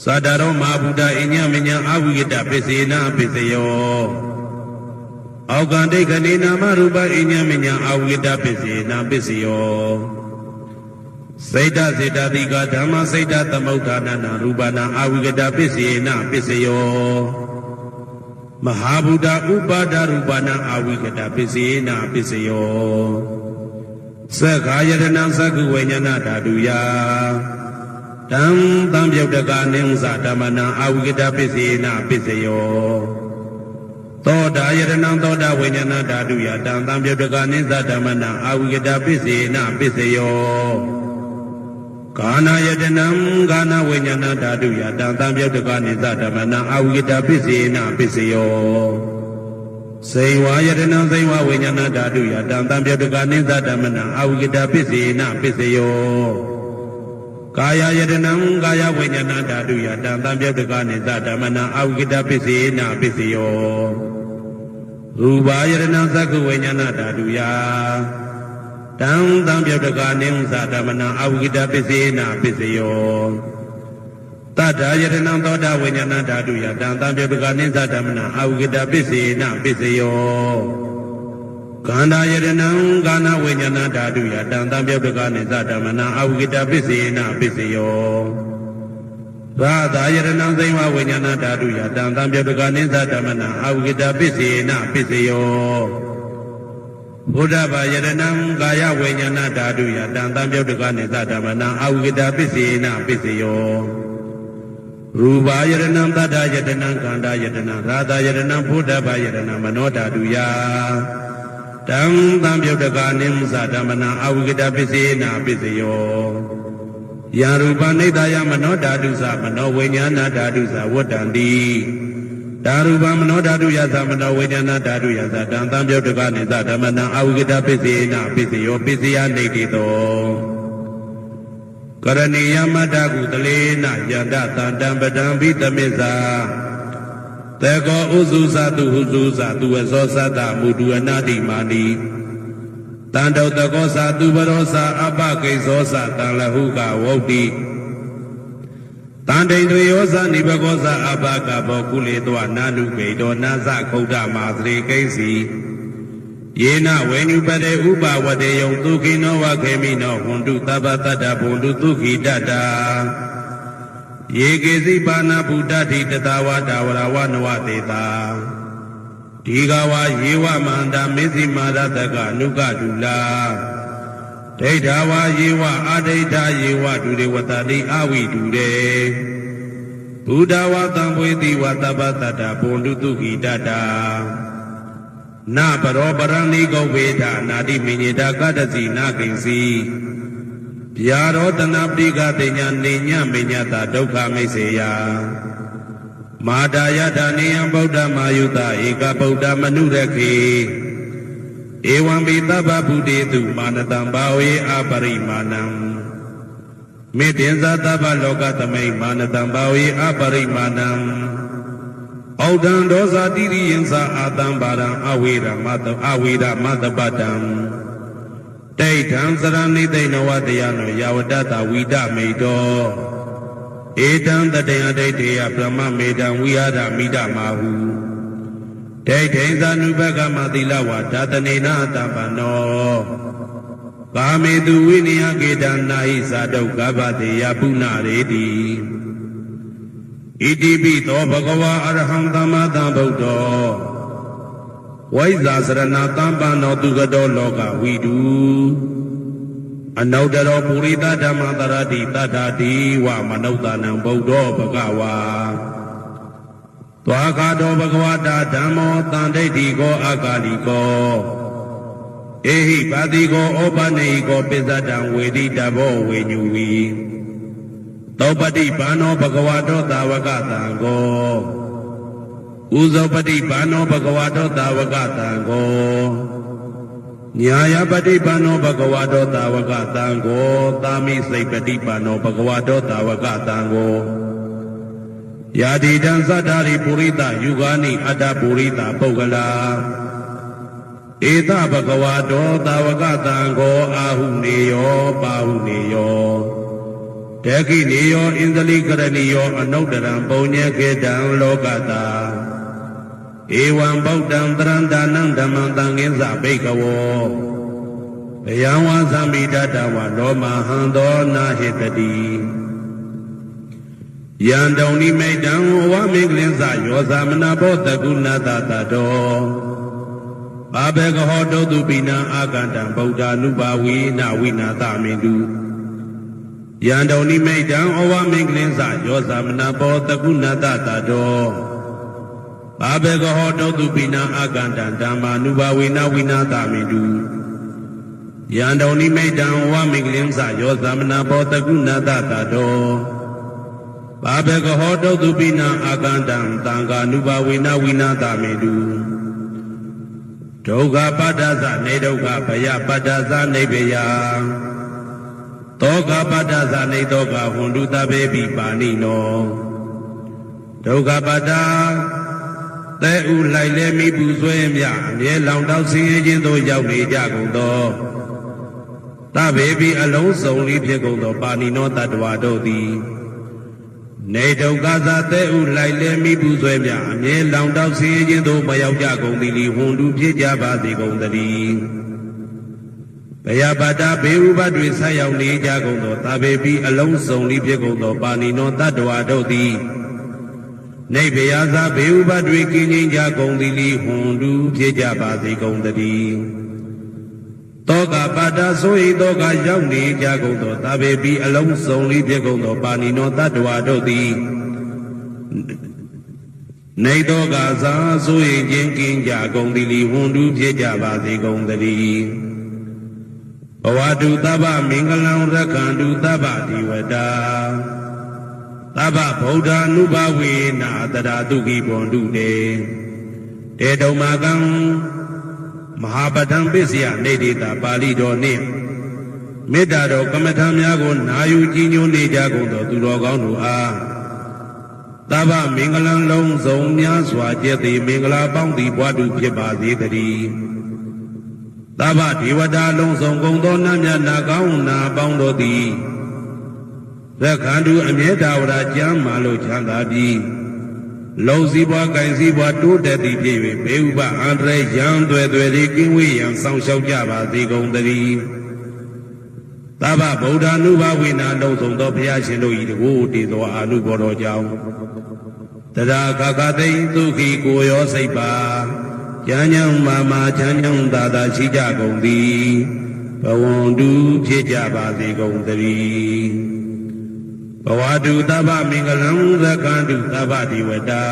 သတ္တရောမဟာဗုဒ္ဓအညမေညအဝိဂဒပစ္စေနပစ္စယောအောက်ကံဒိဋ္ဌနေနာမရူပအညမေညအဝိဂဒပစ္စေနပစ္စယောစိတ်တစေတတိကဓမ္မစိတ်တသမုဋ္ဌာနနာရူပနာအဝိဂဒပစ္စေနပစ္စယောမဟာဗုဒ္ဓဥပါဒရူပနာအဝိကတပစ္စေနပစ္စယောသက္ခာယတနံသက္ခုဝိညာဏဓာတုယတံသံပြုတ်တကနိသဓမ္မနာအဝိကတပစ္စေနပစ္စယောသောတာယတနံသောတာဝိညာဏဓာတုယတံသံပြုတ်တကနိသဓမ္မနာအဝိကတပစ္စေနပစ္စယောကာနာယတနံကာနာဝိညာဏဓာတုယတံသံပြုတ်တကနိသဓမ္မနာအဝိကတပစ္စေနပစ္စယော စေဝါယတနံစေဝဝိညာဏဓာတုယတံတံပြတကနိသဓမ္မနံအာဝိကတပစ္စေနပစ္စယောကာယယတနံကာယဝိညာဏဓာတုယတံတံပြတကနိသဓမ္မနံအာဝိကတပစ္စေနပစ္စယောရူပါယတနံသက္ခဝိညာဏဓာတုယတံတံပြတကနိသဓမ္မနံအာဝိကတပစ္စေနပစ္စယောတတ္ထာယတနံသောတာဝိညာဏဓာတုယတံတံပြတကနိသဓမ္မနံအာဝိကတပစ္စေနပစ္စယောခန္ဓာယတနံကာဏဝိညာဏဓာတုယတံတံပြတကနိသဓမ္မနံအာဝိကတပစ္စေနပစ္စယောရာသာယတနံသိဝဝိညာဏဓာတုယတံတံပြတကနိသဓမ္မနံအာဝိကတပစ္စေနပစ္စယောဘုဒ္ဓဘာယတနံကာယဝိညာဏဓာတုယတံတံပြတကနိသဓမ္မနံအာဝိကတပစ္စေနပစ္စယောရူပါယတနံတတ္တယတနံခန္ဓာယတနံရာသာယတနံဘုဒ္ဓဘာယတနံမနောဓာတုယတံတံပြုတ်တကနိမသဓမ္မနံအာဝိကတပစ္စေနပစ္စယောယံရူပနိဒာယမနောဓာတုသမနောဝိညာဏဓာတုသဝတ္တံတိဓာရူပမနောဓာတုယသမနောဝိညာဏဓာတုယသတံတံပြုတ်တကနိသဓမ္မနံအာဝိကတပစ္စေနပစ္စယောပစ္စယနေတိတောကရဏီယမတ္တကုတလေနယန္တသံတံပတံဘိတမေသာတေကောဥစုသတုဟုစုသတုဝသောသတ္တမုတုအနာတိမာနိတန္တောတကောသတုပရောသအပကိသောသတံလဟုကဝုတ်တိတန္တိတွေယောသနိဘကောသအပကဘောကုလေတောနာနုကေတောနာသခုဒ္ဓမာသရေကိစီယေနဝေညုပတေဥပဝတေယံဒုခိနောဝခေမိနောဟွန္တုသဗ္ဗတတ္တဘုံတုဒုခိတတ္တာယေကေစီပါဏဗုဒ္ဓတိတတဝတာဝရဝနဝတေတာဒီဃဝယေဝမန္တမေဇိမာရတကအနုကတုလာဒိဋ္ဌဝယေဝအဒိဋ္ဌယေဝဒုရေဝတတိအဝိတုရေဘုဒ္ဓဝသံဝေတိဝသဗ္ဗတတ္တဘုံတုဒုခိတတ္တာနပရောပရဏိကောဝေဒနာတိမိညေတာကတ္တစီနာကိဉ္စီဗျာရောတနာပိကတိညာနေညမိညတာဒုက္ခမိစေယမာတာယတာနေယံဗုဒ္ဓမာယုတဧကဗုဒ္ဓမနုရခေဧဝံပိသဗ္ဗဗုတေတုမာနတံဘာဝေအပရိမာဏံမေတ္တင်္ဇသဗ္ဗလောကသမိမာနတံဘာဝေအပရိမာဏံဩဒံဒောဇာတိရိယံသာအာတံဘာရံအဝေရမတအဝေရမတပတံဒိဋ္ဌံသရဏိသိဏဝတယနောယဝတ္တဝိဒမေတောဧတံတတေယဒိဋ္ဌေယဗြဟ္မမေတံဝိဟာရမိဒမာဟုဒိဋ္ဌိသနုဘဂမသီလဝါဒတနေနာတံပနောကာမေတုဝိနယကေတံနာဟိသာဒုက္ခဗတေယပုဏ္ဏရေတိဣတိပိသောဘဂဝါအရဟံသမ္မာသမ္ဗုဒ္ဓောဝိဇာစရဏတံပနောသူကတောလောကဝိတုအနုတ္တရောပုရိသဓမ္မတရတိတတ္ထာတိဝမနုဿာနံဗုဒ္ဓောဘဂဝါသွားခါတောဘဂဝတာဓမ္မောတန်ဒိဋ္ဌိကောအာဂါလိကောဧဟိပါတိကောဩပနေဟိကောပိစ္ဆတံဝေတိတဘောဝေညူဝီသောပတိဘာနောဘဂဝတောသာဝကတံကောဥဇောပတိဘာနောဘဂဝတောသာဝကတံကောညာယပတိဘာနောဘဂဝတောသာဝကတံကောသာမိစိတ်ပတိဘာနောဘဂဝတောသာဝကတံကောယာတိတံသတ္တာရိပုရိသယုဂာနိအတ္တပုရိသပုဂ္ဂလာဧတဘဂဝတောသာဝကတံကောအာဟုနေယောပါဟုနေယောတေခိနေယောဣန္ဒလိကရဏီယောအနုတ္တရံပုံညေခေတံလောကတာဧဝံဗုဒ္ဓံတရံဒါနံဓမ္မံသံဃင်းစဘိကဝောဘယံဝါသမိတတဝလောမဟံသောနာဟိတတိယံတုံနိမိတံဝမင်္ဂလင်းစယောသမနာဘောတကုဏတတတောဘာဘေကဟောတုတုပိနံအာကန္တံဗုဒ္ဓ ानु ဘာဝေနဝိနာသမင်တုယံတုံနိမိတံဩဝမင်္ဂလင်းစယောသမနာဘောတကုဏတတတောဘာဘေကဟောတုတုပိနံအာကန္တံဓမ္မာနုဘာဝေနဝိနာသမင်တုယံတုံနိမိတံဩဝမင်္ဂလင်းစယောသမနာဘောတကုဏတတတောဘာဘေကဟောတုတုပိနံအာကန္တံသံဃာနုဘာဝေနဝိနာသမင်တုယ ဒုက္ခပတ္တသနေဒုက္ခဘယပတ္တသနေဘယသောကပတ္တသနေသောကဟွန်တုတဘေပိပါဏိနောဒုက္ခပတ္တသဲဥလိုက်လဲမိပူဆွဲမြအမြဲလောင်တောက်ဆင်းရဲခြင်းသို့ရောက်နေကြကုန်သောတဘေပိအလုံးစုံဤဖြစ်ကုန်သောပါဏိနောတတ္တဝါတို့သည်နေဒုက္ခသာသဲဥလိုက်လဲမိပူဆွဲမြအမြဲလောင်တောက်ဆင်းရဲခြင်းသို့မရောက်ကြကုန်သည်လီဟွန်တုဖြစ်ကြပါစေကုန်သတည်းဘယပတ္တဘေဥပတွေဆက်ရောက်နေကြကုန်သောတဘေပိအလုံးစုံဤဖြစ်ကုန်သောပါဏိနောတတ္တဝါတို့သည်နေဗယသာဘေဥပတွေကင်းငြိမ်းကြကုန်သည်လီဟွန်တုဖြစ်ကြပါစေကုန်သတည်းတောကပတ္တဆို၏တောကရောက်နေကြကုန်သောတဘေပိအလုံးစုံဤဖြစ်ကုန်သောပါဏိနောတတ္တဝါတို့သည်နေတောကသာဆို၏ခြင်းကင်းကြကုန်သည်လီဟွန်တုဖြစ်ကြပါစေကုန်သတည်းဘဝတုသဗ္ဗမင်္ဂလံရက္ခန္တုသဗ္ဗဒီဝတာသဗ္ဗဗုဒ္ဓ ानु ဘဝေနာတရာတုခိဘွန်တုတေတေတုံမာကံမဟာပထံပစ္စယနေတိတာပါဠိတော်နှင့်မေတ္တာတော်ကမ္မထာများကိုနာယူကြည်ညိုနေကြကုန်သောသူတော်ကောင်းတို့အားသဗ္ဗမင်္ဂလံလုံးစုံများစွာကျက်သည်မင်္ဂလာပေါင်းသည်ဘွားတုဖြစ်ပါစေတည်းသဗ္ဗဒေဝတာလုံးစုံကုန်သောနတ်မြတ်နာကောင်းနာပေါင်းတို့သည်ရက္ခန္တုအမြဲတဝရကျမ်းမာလို့ချမ်းသာပြီးလုံစည်းပွားကိုင်စည်းပွားတိုးတက်သည်ဖြစ်၍ဘေဥပအန္တရာယ်ရန်သွဲသွဲလေးကင်းဝေးရန်ဆောင်ရှောက်ကြပါစေကုန်သတည်းသဗ္ဗဗုဒ္ဓ ानु ဘဝေနာလုံးစုံသောဘုရားရှင်တို့၏တကူတည်သောအာနုဘောတော်ကြောင့်တရာခခသိဒုက္ခိကိုရောစိတ်ပါဉာဏ်ဉာဏ်မာမာချမ်းချမ်းသာသာရှိကြကုန်သည်ဘဝန္တုဖြစ်ကြပါစေကုန်သတည်းဘဝတုသဗ္ဗမင်္ဂလံရက္ခန္တုသဗ္ဗဒီဝတာ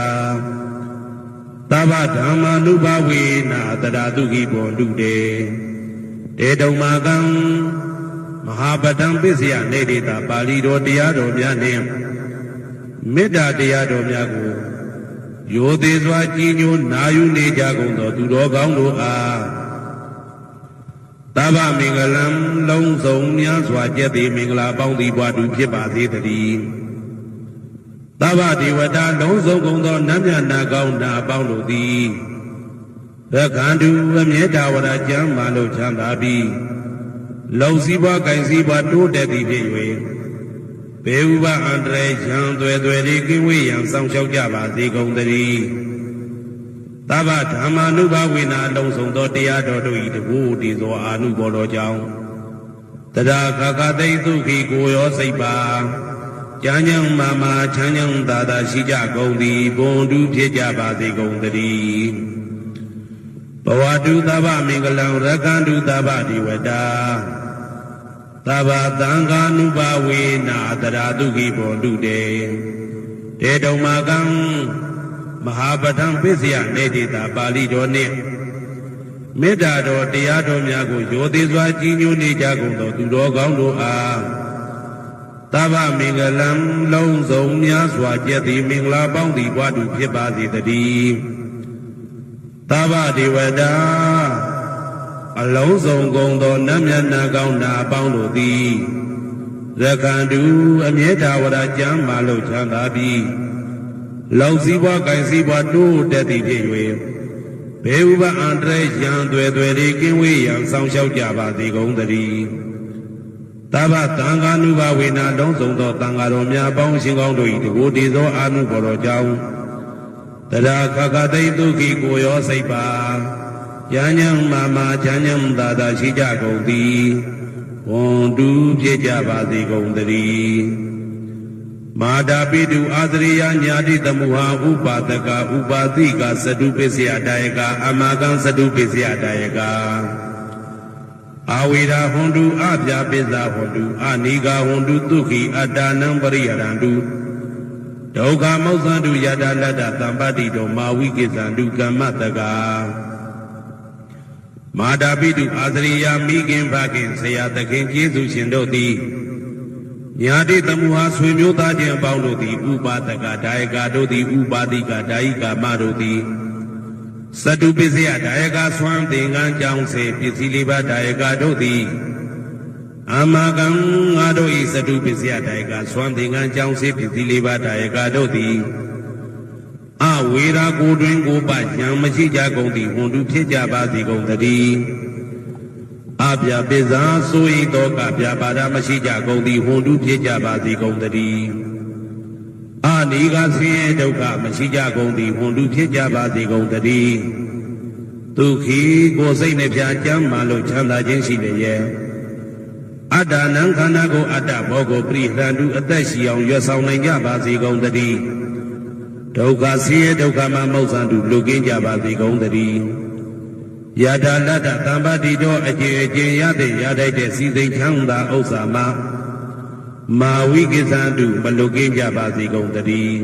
သဗ္ဗဓမ္မာနုဘဝေနာတရာတုခိဘွန်တုတေတေတုံမာကံမဟာပတံပစ္စယနေတိတာပါဠိတော်တရားတော်များနှင့်မေတ္တာတရားတော်များကိုရိုသေစွာကြည်ညိုနာယူနေကြကုန်သောသူတော်ကောင်းတို့အားသဗ္ဗမင်္ဂလံလုံးစုံများစွာကျက်သည်မင်္ဂလာပေါင်းသည်ဘွားတုဖြစ်ပါစေတည်းသဗ္ဗဒေဝတာလုံးစုံကုန်သောနတ်မြတ်နာကောင်းနာပေါင်းတို့သည်ရက္ခန္တုအမြဲတဝရကျမ်းမာလို့ချမ်းသာပြီးလုံစည်းပွားကိုင်စည်းပွားတိုးတက်သည်ဖြစ်၍ဘေဥပအန္တရာယ်ရန်သွဲသွဲလေးကင်းဝေးရန်ဆောင်ရှောက်ကြပါစေကုန်သတည်းသဗ္ဗဓမ္မာနုဘဝေနာလုံးစုံသောတရားတော်တို့၏တကူတည်သောအာနုဘောတော်ကြောင့်တရာခခသိဒုက္ခိကိုရောစိတ်ပါဉာဏ်ဉာဏ်မာမာချမ်းချမ်းသာသာရှိကြကုန်သည်ဘွန်တုဖြစ်ကြပါစေကုန်သတည်းဘဝတုသဗ္ဗမင်္ဂလံရက္ခန္တုသဗ္ဗဒီဝတာသဗ္ဗသံဃာနုဘဝေနာတရာတုခိဘွန်တုတေတေတုံမာကံမဟာပထံပစ္စယနေတိတာပါဠိတော်နှင့်မေတ္တာတော်တရားတော်များကိုရိုသေစွာကြည်ညိုနေကြကုန်သောသူတော်ကောင်းတို့အားသဗ္ဗမင်္ဂလံလုံးစုံများစွာကျက်သည်မင်္ဂလာပေါင်းသည်ဘွားတုဖြစ်ပါစေတည်းသဗ္ဗဒေဝတာအလုံးစုံကုန်သောနတ်မြတ်နာကောင်းနာပေါင်းတို့သည်ရက္ခန္တုအမြဲတဝရကျမ်းမာလို့ချမ်းသာပြီးလုံစည်းပွားကိုင်စည်းပွားတိုးတက်သည်ဖြစ်၍ဘေဥပအန္တရာယ်ရန်သွဲသွဲလေးကင်းဝေးရန်ဆောင်ရှောက်ကြပါစေကုန်သတည်းသဗ္ဗသံဃာနုဘဝေနာလုံးစုံသောသံဃာတော်များပေါင်းရှင်ကောင်းတို့၏တကူတည်သောအာနုဘော်တော်ကြောင့်တရာခခသိဒုက္ခိကိုရောစိတ်ပါဉာဏ်ဉာဏ်မာမာချမ်းချမ်းသာသာရှိကြကုန်သည်ဘွန်တုဖြစ်ကြပါစေကုန်သတည်းမာတာပိတုအာသရိယညာတိတမုဟာဥပါဒကဥပါတိကသတုပစ္စယတာယကအမကံသတုပစ္စယတာယကအာဝေရာဟွန်တုအပြာပိစ္ဆာဟွန်တုအနိဂါဟွန်တုဒုက္ခိအတ္တနံပရိယရန္တုဒုက္ခမောက္ခန္တုယတာလတ္တသံပတ္တိတောမာဝိကိစ္ဆန္တုကမ္မတကမာတာပိတုအာသရိယမိခင်ဖခင်ဆရာသခင်ကျေးဇူးရှင်တို့သည်ညာတိတမုဟာဆွေမျိုးသားချင်းအပေါင်းတို့သည်ဥပါဒကဒါယကတို့သည်ဥပါတိကဒါယိကာမတို့သည် စတုပစ္စယဒါယကဆွမ်းသင်္ကန်းကြောင့်စေပစ္စည်းလေးပါးဒါယကတို့သည်အာမကံငါတို့ဤစတုပစ္စယဒါယကဆွမ်းသင်္ကန်းကြောင့်စေပစ္စည်းလေးပါးဒါယကတို့သည်အဝေရာကိုတွင်ကိုပယံမရှိကြကုန်သည်ဟွန်တုဖြစ်ကြပါစေကုန်သတည်းအပြပိဇာဆိုဤတော့ကပြပါဒမရှိကြကုန်သည်ဟွန်တုဖြစ်ကြပါစေကုန်သတည်းအာနိကဆင်းရဲဒုက္ခမရှိကြကုန်သည်ဟွန်တုဖြစ်ကြပါစေကုန်သတည်းဒုက္ခိကိုယ်စိတ်နှပြကျမ်းမာလို့ချမ်းသာခြင်းရှိလျက်အတ္တနံခန္ဓာကိုအတ္တဘောကိုပရိဟရန္တုအသက်ရှိအောင်ရွတ်ဆောင်နိုင်ကြပါစေကုန်သတည်းဒုက္ခဆင်းရဲဒုက္ခမှမောက္ခတုလွတ်ကင်းကြပါစေကုန်သတည်းယတာလတ္တသံပါတိတော်အကျဉ်အကျဉ်ရတဲ့ရထိုက်တဲ့စီစိန်ချမ်းသာဥစ္စာမှာမာဝိကိသံတုမလွတ်ကင်းကြပါစေကုန်သတည်း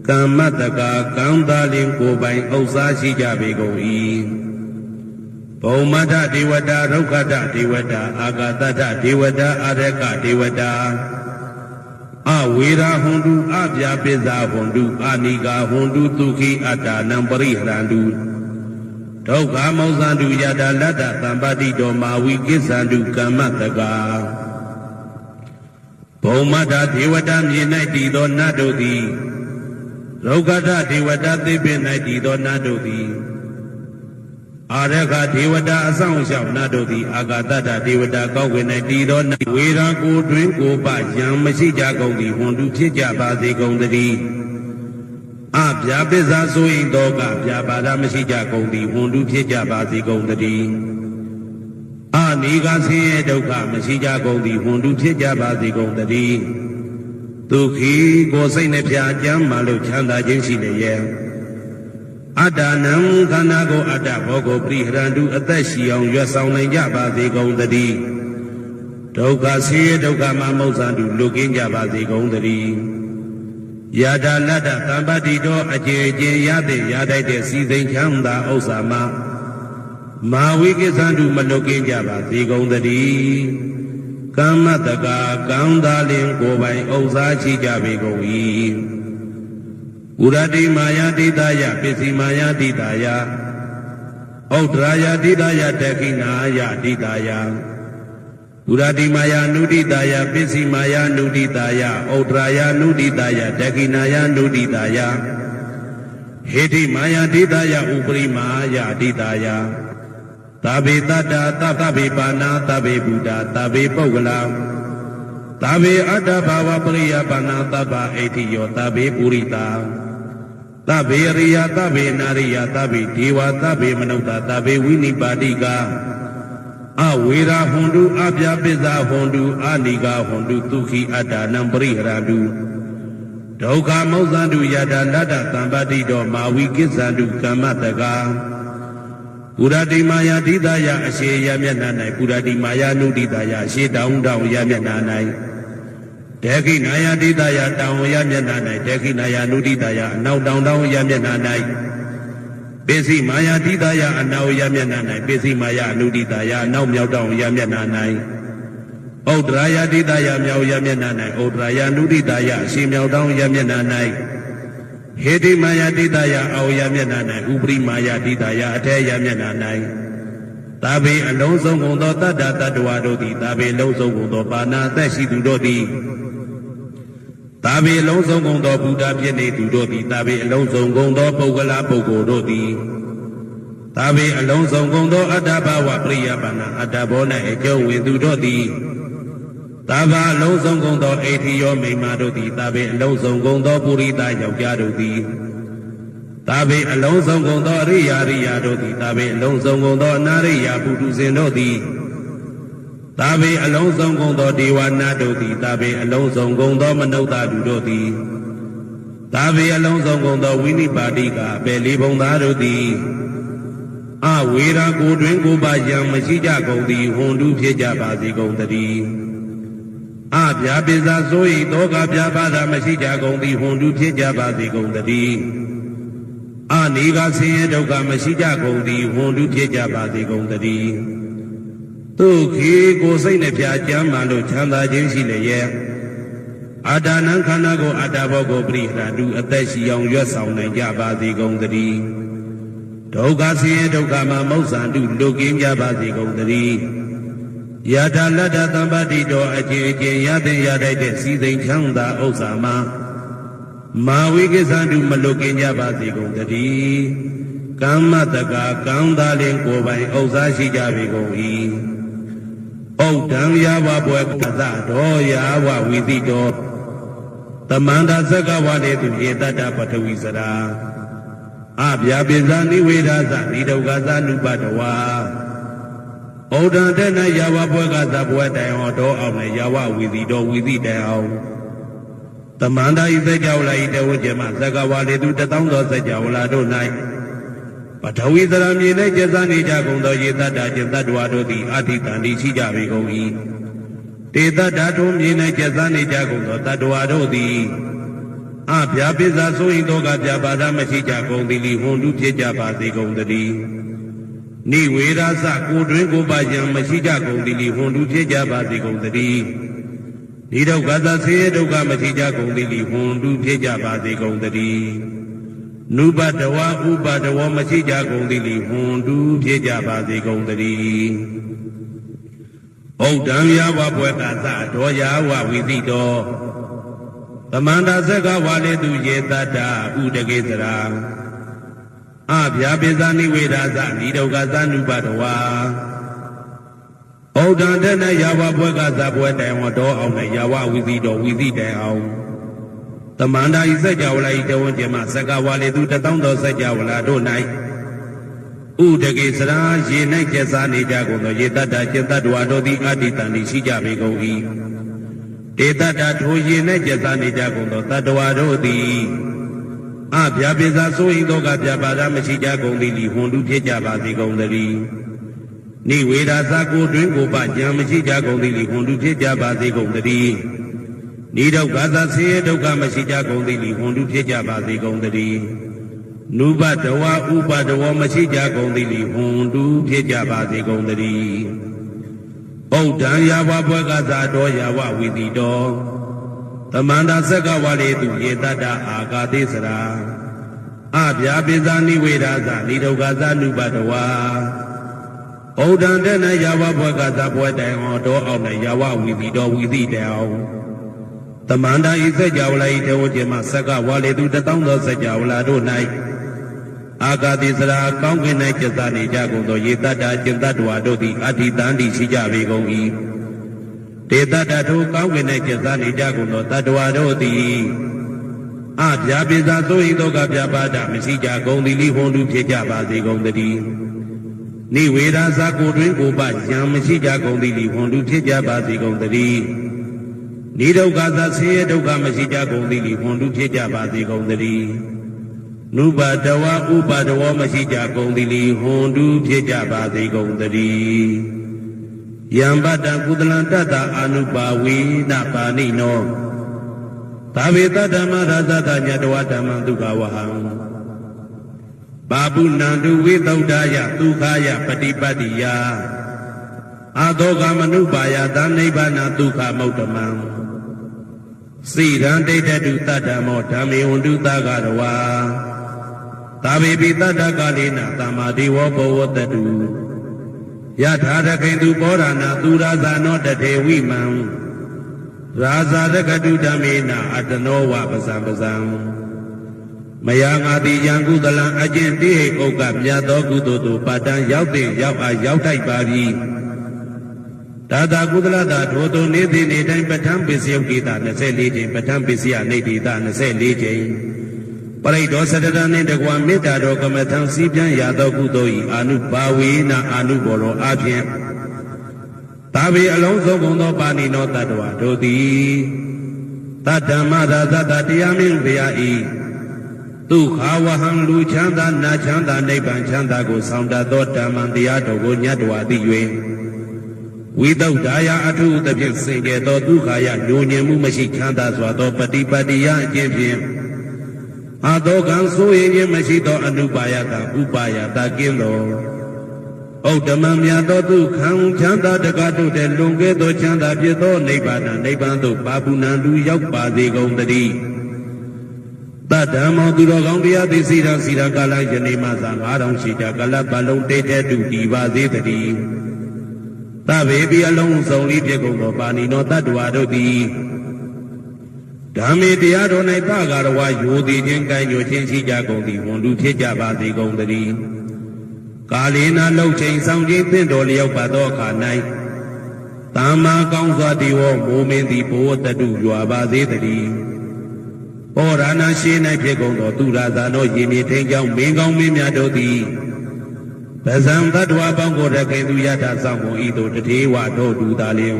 ကမ္မတကာကံသာလင်ကိုယ်ပိုင်ဥစ္စာရှိကြပေကုန်၏ဘုံမထဒေဝတာဒုက္ခတဒေဝတာအာဂတတဒေဝတာအာရကဒေဝတာအဝေရာဟွန်တုအပြပိဇာဟွန်တုအာနိကာဟွန်တုဒုက္ခိအတ္တနံပရိဟရန္တုဒုက္ခမောဇန္တုယတာလတ္တသံပါတိတော်မာဝိကိသံတုကမ္မတကာဘုံမထဒေဝတာမြေ၌တည်သောနတ်တို့သည်ဒုက္ခတဒေဝတာသိပင်၌တည်သောနတ်တို့သည်အာရခဒေဝတာအဆောင်ရှောက်နတ်တို့သည်အာဂတတဒေဝတာကောက်ွယ်၌တည်သောဝေရာကိုတွင်ကိုပယံမရှိကြကုန်သည်ဟွန်တုဖြစ်ကြပါစေကုန်သတည်းအပြာပိဇာဆိုရင်တော့ကပြာပါဒမရှိကြကုန်သည်ဟွန်တုဖြစ်ကြပါစေကုန်သတည်းအာနိကဆင်းရဲဒုက္ခမရှိကြကုန်သည်ဟွန်တုဖြစ်ကြပါစေကုန်သတည်းဒုက္ခိကိုယ်စိတ်နှပြကျမ်းမာလို့ချမ်းသာခြင်းရှိလျက်အတ္တနံခန္ဓာကိုအတ္တဘောကိုပရိဟရန္တုအသက်ရှိအောင်ရွတ်ဆောင်နိုင်ကြပါစေကုန်သတည်းဒုက္ခဆင်းရဲဒုက္ခမှမောက္ခတုလွတ်ကင်းကြပါစေကုန်သတည်းယတာလတ္တသံပါတိတော်အကျဉ်အကျဉ်ရတဲ့ရတိုက်တဲ့စီစိန်ချမ်းသာဥစ္စာမှာမာဝိကိသံတုမလွတ်ကင်းကြပါစေကုန်သတည်းကမ္မတကာကံသာလင်ကိုယ်ပိုင်ဥစ္စာရှိကြပေကုန်၏ဥရတိမာယာတိတယပစ္စည်းမာယာတိတယဩဒရာယတိတယတခိနာယတိတယဥရတိမာယာနုတိတယပစ္စည်းမာယာနုတိတယဩဒရာယနုတိတယတခိနာယနုတိတယဟေတိမာယာတိတယဥပရိမာယတိတယသဗ္ဗေတတ္တသဗ္ဗေပါဏာသဗ္ဗေဘုဒ္ဓသဗ္ဗေပုဂ္ဂလာသဗ္ဗေအတ္တဘာဝပရိယပါဏာသဗ္ဗဣတိယောသဗ္ဗေပုရိတာသဗ္ဗေရိယသဗ္ဗေနာရိယသဗ္ဗေဒေဝသဗ္ဗေမနုဿသဗ္ဗေဝိနိပါတိကအဝေရာဟွန်တုအပြပိဇာဟွန်တုအာနိကာဟွန်တုဒုက္ခိအတ္တနံပရိဟရန္တုဒုက္ခမောက္ခန္တုယတာလတ္တသံပါတိတော်မာဝိကိသံတုကမ္မတကာပုရတိမာယာတိတယအရှိယမျက်နှာ၌ပုရတိမာယာနုတိတယအရှိတောင်းတောင်းယမျက်နှာ၌ဒေခိနာယတိတယတောင်းယမျက်နှာ၌ဒေခိနာယနုတိတယအနောက်တောင်းတောင်းယမျက်နှာ၌ပိစိမာယာတိတယအနောက်ယမျက်နှာ၌ပိစိမာယာနုတိတယအနောက်မြောက်တောင်းယမျက်နှာ၌ဩဒရာယတိတယမြောက်ယမျက်နှာ၌ဩဒရာယနုတိတယအရှိမြောက်တောင်းယမျက်နှာ၌ဟေတိမာယာတိတယအောယမျက်နှာ၌ဥပရိမာယာတိတယအထေယမျက်နှာ၌သာဘေအလုံးစုံကုန်သောတတ္တတ္တဝါတို့သည်သာဘေလုံးစုံကုန်သောပါဏာအသက်ရှိသူတို့သည်သာဘေအလုံးစုံကုန်သောဘုရားဖြစ်နေသူတို့သည်သာဘေအလုံးစုံကုန်သောပုဂ္ဂလာပုဂ္ဂိုလ်တို့သည်သာဘေအလုံးစုံကုန်သောအတ္တဘာဝပရိယပါဏာအတ္တဘော၌အကျုံးဝင်သူတို့သည်သာဘာအလုံးစုံကုန်သောအိဋ္ဌိယောမိမ္မာတို့သည်သာဘေအလုံးစုံကုန်သောပုရိသယောက်ျားတို့သည်သာဘေအလုံးစုံကုန်သောအရိယာရိယာတို့သည်သာဘေအလုံးစုံကုန်သောအနာရိယာပုထုဇဉ်တို့သည်သာဘေအလုံးစုံကုန်သောဒေဝနာတို့သည်သာဘေအလုံးစုံကုန်သောမနုဿလူတို့သည်သာဘေအလုံးစုံကုန်သောဝိနိပါတိကအပေလေးဘုံသားတို့သည်အဝေရာကိုတွင်ကိုပါယံမရှိကြကုန်သည်ဟွန်တုဖြစ်ကြပါစေကုန်သတည်းအပြာပိဇာဆို၏တောကပြပါဒမရှိကြကုန်သည်ဟွန်တုဖြစ်ကြပါစေကုန်သတည်းအနိကဆင်းရဲဒုက္ခမရှိကြကုန်သည်ဟွန်တုဖြစ်ကြပါစေကုန်သတည်းဒုက္ခိကိုယ်စိတ်နှပြကျမ်းမာလို့ချမ်းသာခြင်းရှိလျက်အာတနံခန္ဓာကိုအတ္တဘောကိုပရိဟရန္တုအသက်ရှိအောင်ရွတ်ဆောင်နိုင်ကြပါစေကုန်သတည်း ဒုက္ခဆင်းရဲဒုက္ခမှာမောက္ဆန္တုလွတ်ကင်းကြပါစေကုန်သတည်းယထာလတ္တသမ္ပတိတော်အကျဉ်အကျဉ်ရတဲ့ရတဲ့စီစိန်ချမ်းသာဥစ္စာမှာမာဝိကိစ္ဆန္တုမလွတ်ကင်းကြပါစေကုန်သတည်းကမ္မတကာကောင်းသားလင်ကိုယ်ပိုင်ဥစ္စာရှိကြပေကုန်၏ဩဒံယာဝဘွယ်ကသတော်ယာဝဝိသိတော်သမန္တာသက္ကဝါလေသူဧတတ္တပထဝီစရာအဗျာပိဇာနိဝေဒာသနိဒုက္ခသနုပတဝါဩဒံတေနယာဝဘွယ်ကသဘွယ်တိုင်ဟောတော်အောင်နဲ့ယာဝဝိသိတော်ဝိသိတိုင်အောင်သမန္တာဤသက္ကဝလာဤတဝကျမသက္ကဝါလေသူတသောသောသက္ကဝလာတို့၌ပထဝီသရမြေ၌ကျသနေကြကုန်သောယေတ္တကျင်တ္တဝါတို့သည်အဋ္ဌိတံတိရှိကြပေကုန်၏တေတ္တထုံးမြေ၌ကျသနေကြကုန်သောတတ္တဝါတို့သည်အဗျာပိဇာဆိုရင်တော့ကဗျာပါဒမရှိကြကုန်သည်လီဟွန်တုဖြစ်ကြပါစေကုန်တည်းနိဝေဒာသကိုတွင်ကိုပါယံမရှိကြကုန်သည်လီဟွန်တုဖြစ်ကြပါစေကုန်တည်းဒီဒုက္ခသဆေးဒုက္ခမရှိကြကုန်သည်လီဟွန်တုဖြစ်ကြပါစေကုန်တည်းနုပတဝါဥပတဝါမရှိကြကုန်သည်လီဟွန်တုဖြစ်ကြပါစေကုန်တည်းဩဒံယာဝဘွယ်ကသဒောယာဝဝိသိတော်သမန္တာသက္ကဝါလေသူယေတတ္တဥဒကေစရာအဗျာပိဇာနိဝေဒာသနိဒုက္ခသနုပတဝါဩဒံတေနယာဝဘွယ်ကသဘွယ်တိုင်ဟောတော်အောင်နဲ့ယာဝဝိသိတော်ဝိသိတိုင်အောင်သမန္တာဤစัจ java လာဤတဝံကျမသက္ကဝါလေသူတသောသောစัจ java လာတို့၌ဥဒကေစရာရေ၌ကျက်စားနေကြကုန်သောယေတတ္တကျင်တ္တဝါတို့သည်အဋ္ဌိတံတိရှိကြပေကုန်၏တေတ္တထိုရေ၌ကျက်စားနေကြကုန်သောတတ္တဝါတို့သည်အဗျာပိဇာဆိုရင်တော့ကဗျာပါဒမရှိကြကုန်သည်လီဟွန်တုဖြစ်ကြပါစေကုန်သတည်းနိဝေဒာသကိုတွင်ကိုပဉာဏ်မရှိကြကုန်သည်လီဟွန်တုဖြစ်ကြပါစေကုန်သတည်းနိဒုက္ခသဆေးဒုက္ခမရှိကြကုန်သည်လီဟွန်တုဖြစ်ကြပါစေကုန်သတည်းနုပတဝါဥပတဝါမရှိကြကုန်သည်လီဟွန်တုဖြစ်ကြပါစေကုန်သတည်းဩဒံယာဝဘွယ်ကသတော်ယာဝဝိသိတော်သမန္တာသက္ကဝါလေသူယေတတ္တအာဂါတိစရာအဗျာပိဇာနိဝေဒာသနိဒုက္ခသနုပတဝါဩဒံတေနယာဝဘွယ်ကသဘွယ်တိုင်ဟောတော်အောင်နဲ့ယာဝဝိသိတော်ဝိသိတိုင်အောင်သမန္တာဤစัจ java လာဤတဝကျမသက္ကဝါလေသူတသောသောစัจ java လာတို့၌အာဂါတိစရာကောင်းကင်၌ကျသနေကြကုန်သောယေတတ္တကျင်တ္တဝါတို့သည်အဋ္ဌိတံတိရှိကြပေကုန်၏တေတ္တထိုကောင်းကင်၌ကျသနေကြကုန်သောတတ္တဝါတို့သည်အဗျာပိဇာဆိုရင်တော့ကဗျာပါဒမရှိကြကုန်သည်လီဟွန်တုဖြစ်ကြပါစေကုန်တည်းနိဝေဒာသကိုတွင်ကိုပယံမရှိကြကုန်သည်လီဟွန်တုဖြစ်ကြပါစေကုန်တည်းနိဒုက္ခသဆေးဒုက္ခမရှိကြကုန်သည်လီဟွန်တုဖြစ်ကြပါစေကုန်တည်းနုပတဝါဥပတဝါမရှိကြကုန်သည်လီဟွန်တုဖြစ်ကြပါစေကုန်တည်းယံပတ္တကုသလံတတ္တအာနုပါဝေနပါဏိနောသာဝေတဓမ္မရာဇတညတဝဓမ္မဒုက္ခဝဟံပါပုဏ္ဏတုဝိသုဒ္ဓယဒုက္ခယပฏิပတ္တိယအာသောကမနုပါယသနိဗ္ဗာနဒုက္ခမௌတမံစိရံဒိဋ္ဌတုတတ္တမောဓမ္မေဝန္တုသကရဝါသာဝေပိတတ္တကာလေနသမ္မာဒေဝဘောဝတတုယထာရခိတုပောရဏသူရာဇာနောတထေဝိမံရာဇာတကတုဓမ္မေနအတနောဝပဇံပဇံမယာငါတိယံကုသလံအကျင့်တိဟိဥက္ကမြတ်သောကုသိုလ်တို့ပါတံရောက်တဲ့ရောက်အားရောက်ထိုက်ပါပြီဒါသာကုသလတာထိုသို့နေ့စဉ်နေ့တိုင်းပဋ္ဌာန်းပစ္စယုတ်ကိတာ24ချိန်ပဋ္ဌာန်းပစ္စယနေတိတာ24ချိန်ပရိဒောသတ္တနှင့်တကွာမေတ္တာတော်ကမ္မထံစီးပြန်ရသောကုသိုလ်၏အာနုဘာဝေနအာနုဘောရောအဖြင့်သာဝေအလုံးစုံကုန်သောပါဏိနောတတ္တဝါတို့သည်တတ္တမသာသတ္တတရားမင်းဘုရား၏ဒုက္ခဝဟံလူချမ်းသာနာချမ်းသာနိဗ္ဗာန်ချမ်းသာကိုဆောင်တတ်သောဓမ္မတရားတော်ကိုညတ်တော်သိ၍ဝိသုဒ္ဓါယအထုသဖြင့်စင်ကြယ်သောဒုက္ခယညှို့ညင်မှုမရှိချမ်းသာစွာသောပฏิပတ္တိယအကျင့်ဖြင့်အာသောကံဆိုရင်ခြင်းမရှိသောအနုပါယကဥပါယတာကင်းသောဩဓမ္မမြတ်သောဒုက္ခံချမ်းသာတကားတို့တဲ့လွန်ကဲသောချမ်းသာဖြစ်သောနိဗ္ဗာန်နိဗ္ဗာန်သို့ပါပုဏ္ဏတုရောက်ပါစေကုန်တည်း တတ္တမောသူတော်ကောင်းတရားသိစီရာစီရာကာလယနေ့မှသာ9000ရှိကြကလပ်ပလုံးတေတဲ့တူတည်ပါသေးတည်းသဗ္ဗေပိအလုံးစုံဤဖြစ်ကုန်သောပါဏိနောတတ္တဝါတို့သည်ဓမ္မေတရားတော်၌ပကာရဝယိုသည်ချင်းကိုင်းညွှချင်းရှိကြကုန်သည်ဝန်လူဖြစ်ကြပါစေကုန်တည်းကာလေနာလှုပ်ချိန်ဆောင်ခြင်းသင့်တော်လျောက်ပါသောအခါ၌သမ္မာကောင်းစွာတည်ဝမိုးမင်းသည်ဘိုးတတုရွာပါသေးတည်းဩရဏရှိ၌ဖြစ်ကုန်သောသူရာဇာတို့ယင်မြေထိန်ကြောင့်မင်းကောင်းမင်းများတို့သည်ပဇံတ္တဝါပေါင်းကိုရခင်သူယထာဆောင်ကုန်ဤသို့တထေဝတို့တူသာလျင်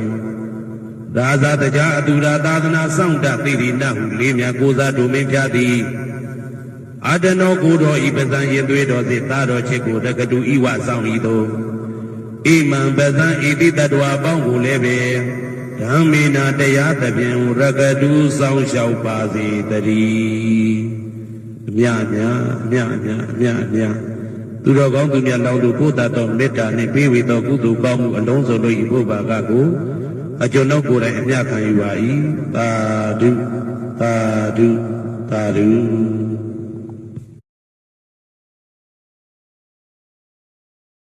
ရာဇာတကြအတူရာသာသနာဆောင်တသိရိနဟုလေးမြတ်ကိုစားတို့မင်းပြသည်အတနောကိုတော်ဤပဇံရင်သွေးတော်စေသာတော်ချစ်ကိုတကတူဤဝဆောင်ဤသို့ဣမံပဇံဣတိတ္တဝါပေါင်းကိုလည်းပဲဓမ္မေနာတရားသဖြင့်ရကတူဆောင်လျှောက်ပါစေတည်းအမြတ်သူတော်ကောင်းသူများလောင်းတို့ကိုယ်တတ်သောမေတ္တာနှင့်ပေးဝေသောကုသိုလ်ကောင်းမှုအလုံးစုံတို့၏ဘုရားကကိုအကျွန်ုပ်ကိုယ်တိုင်အမြတ်ခံယူပါ၏သာဓုသာဓုသာဓု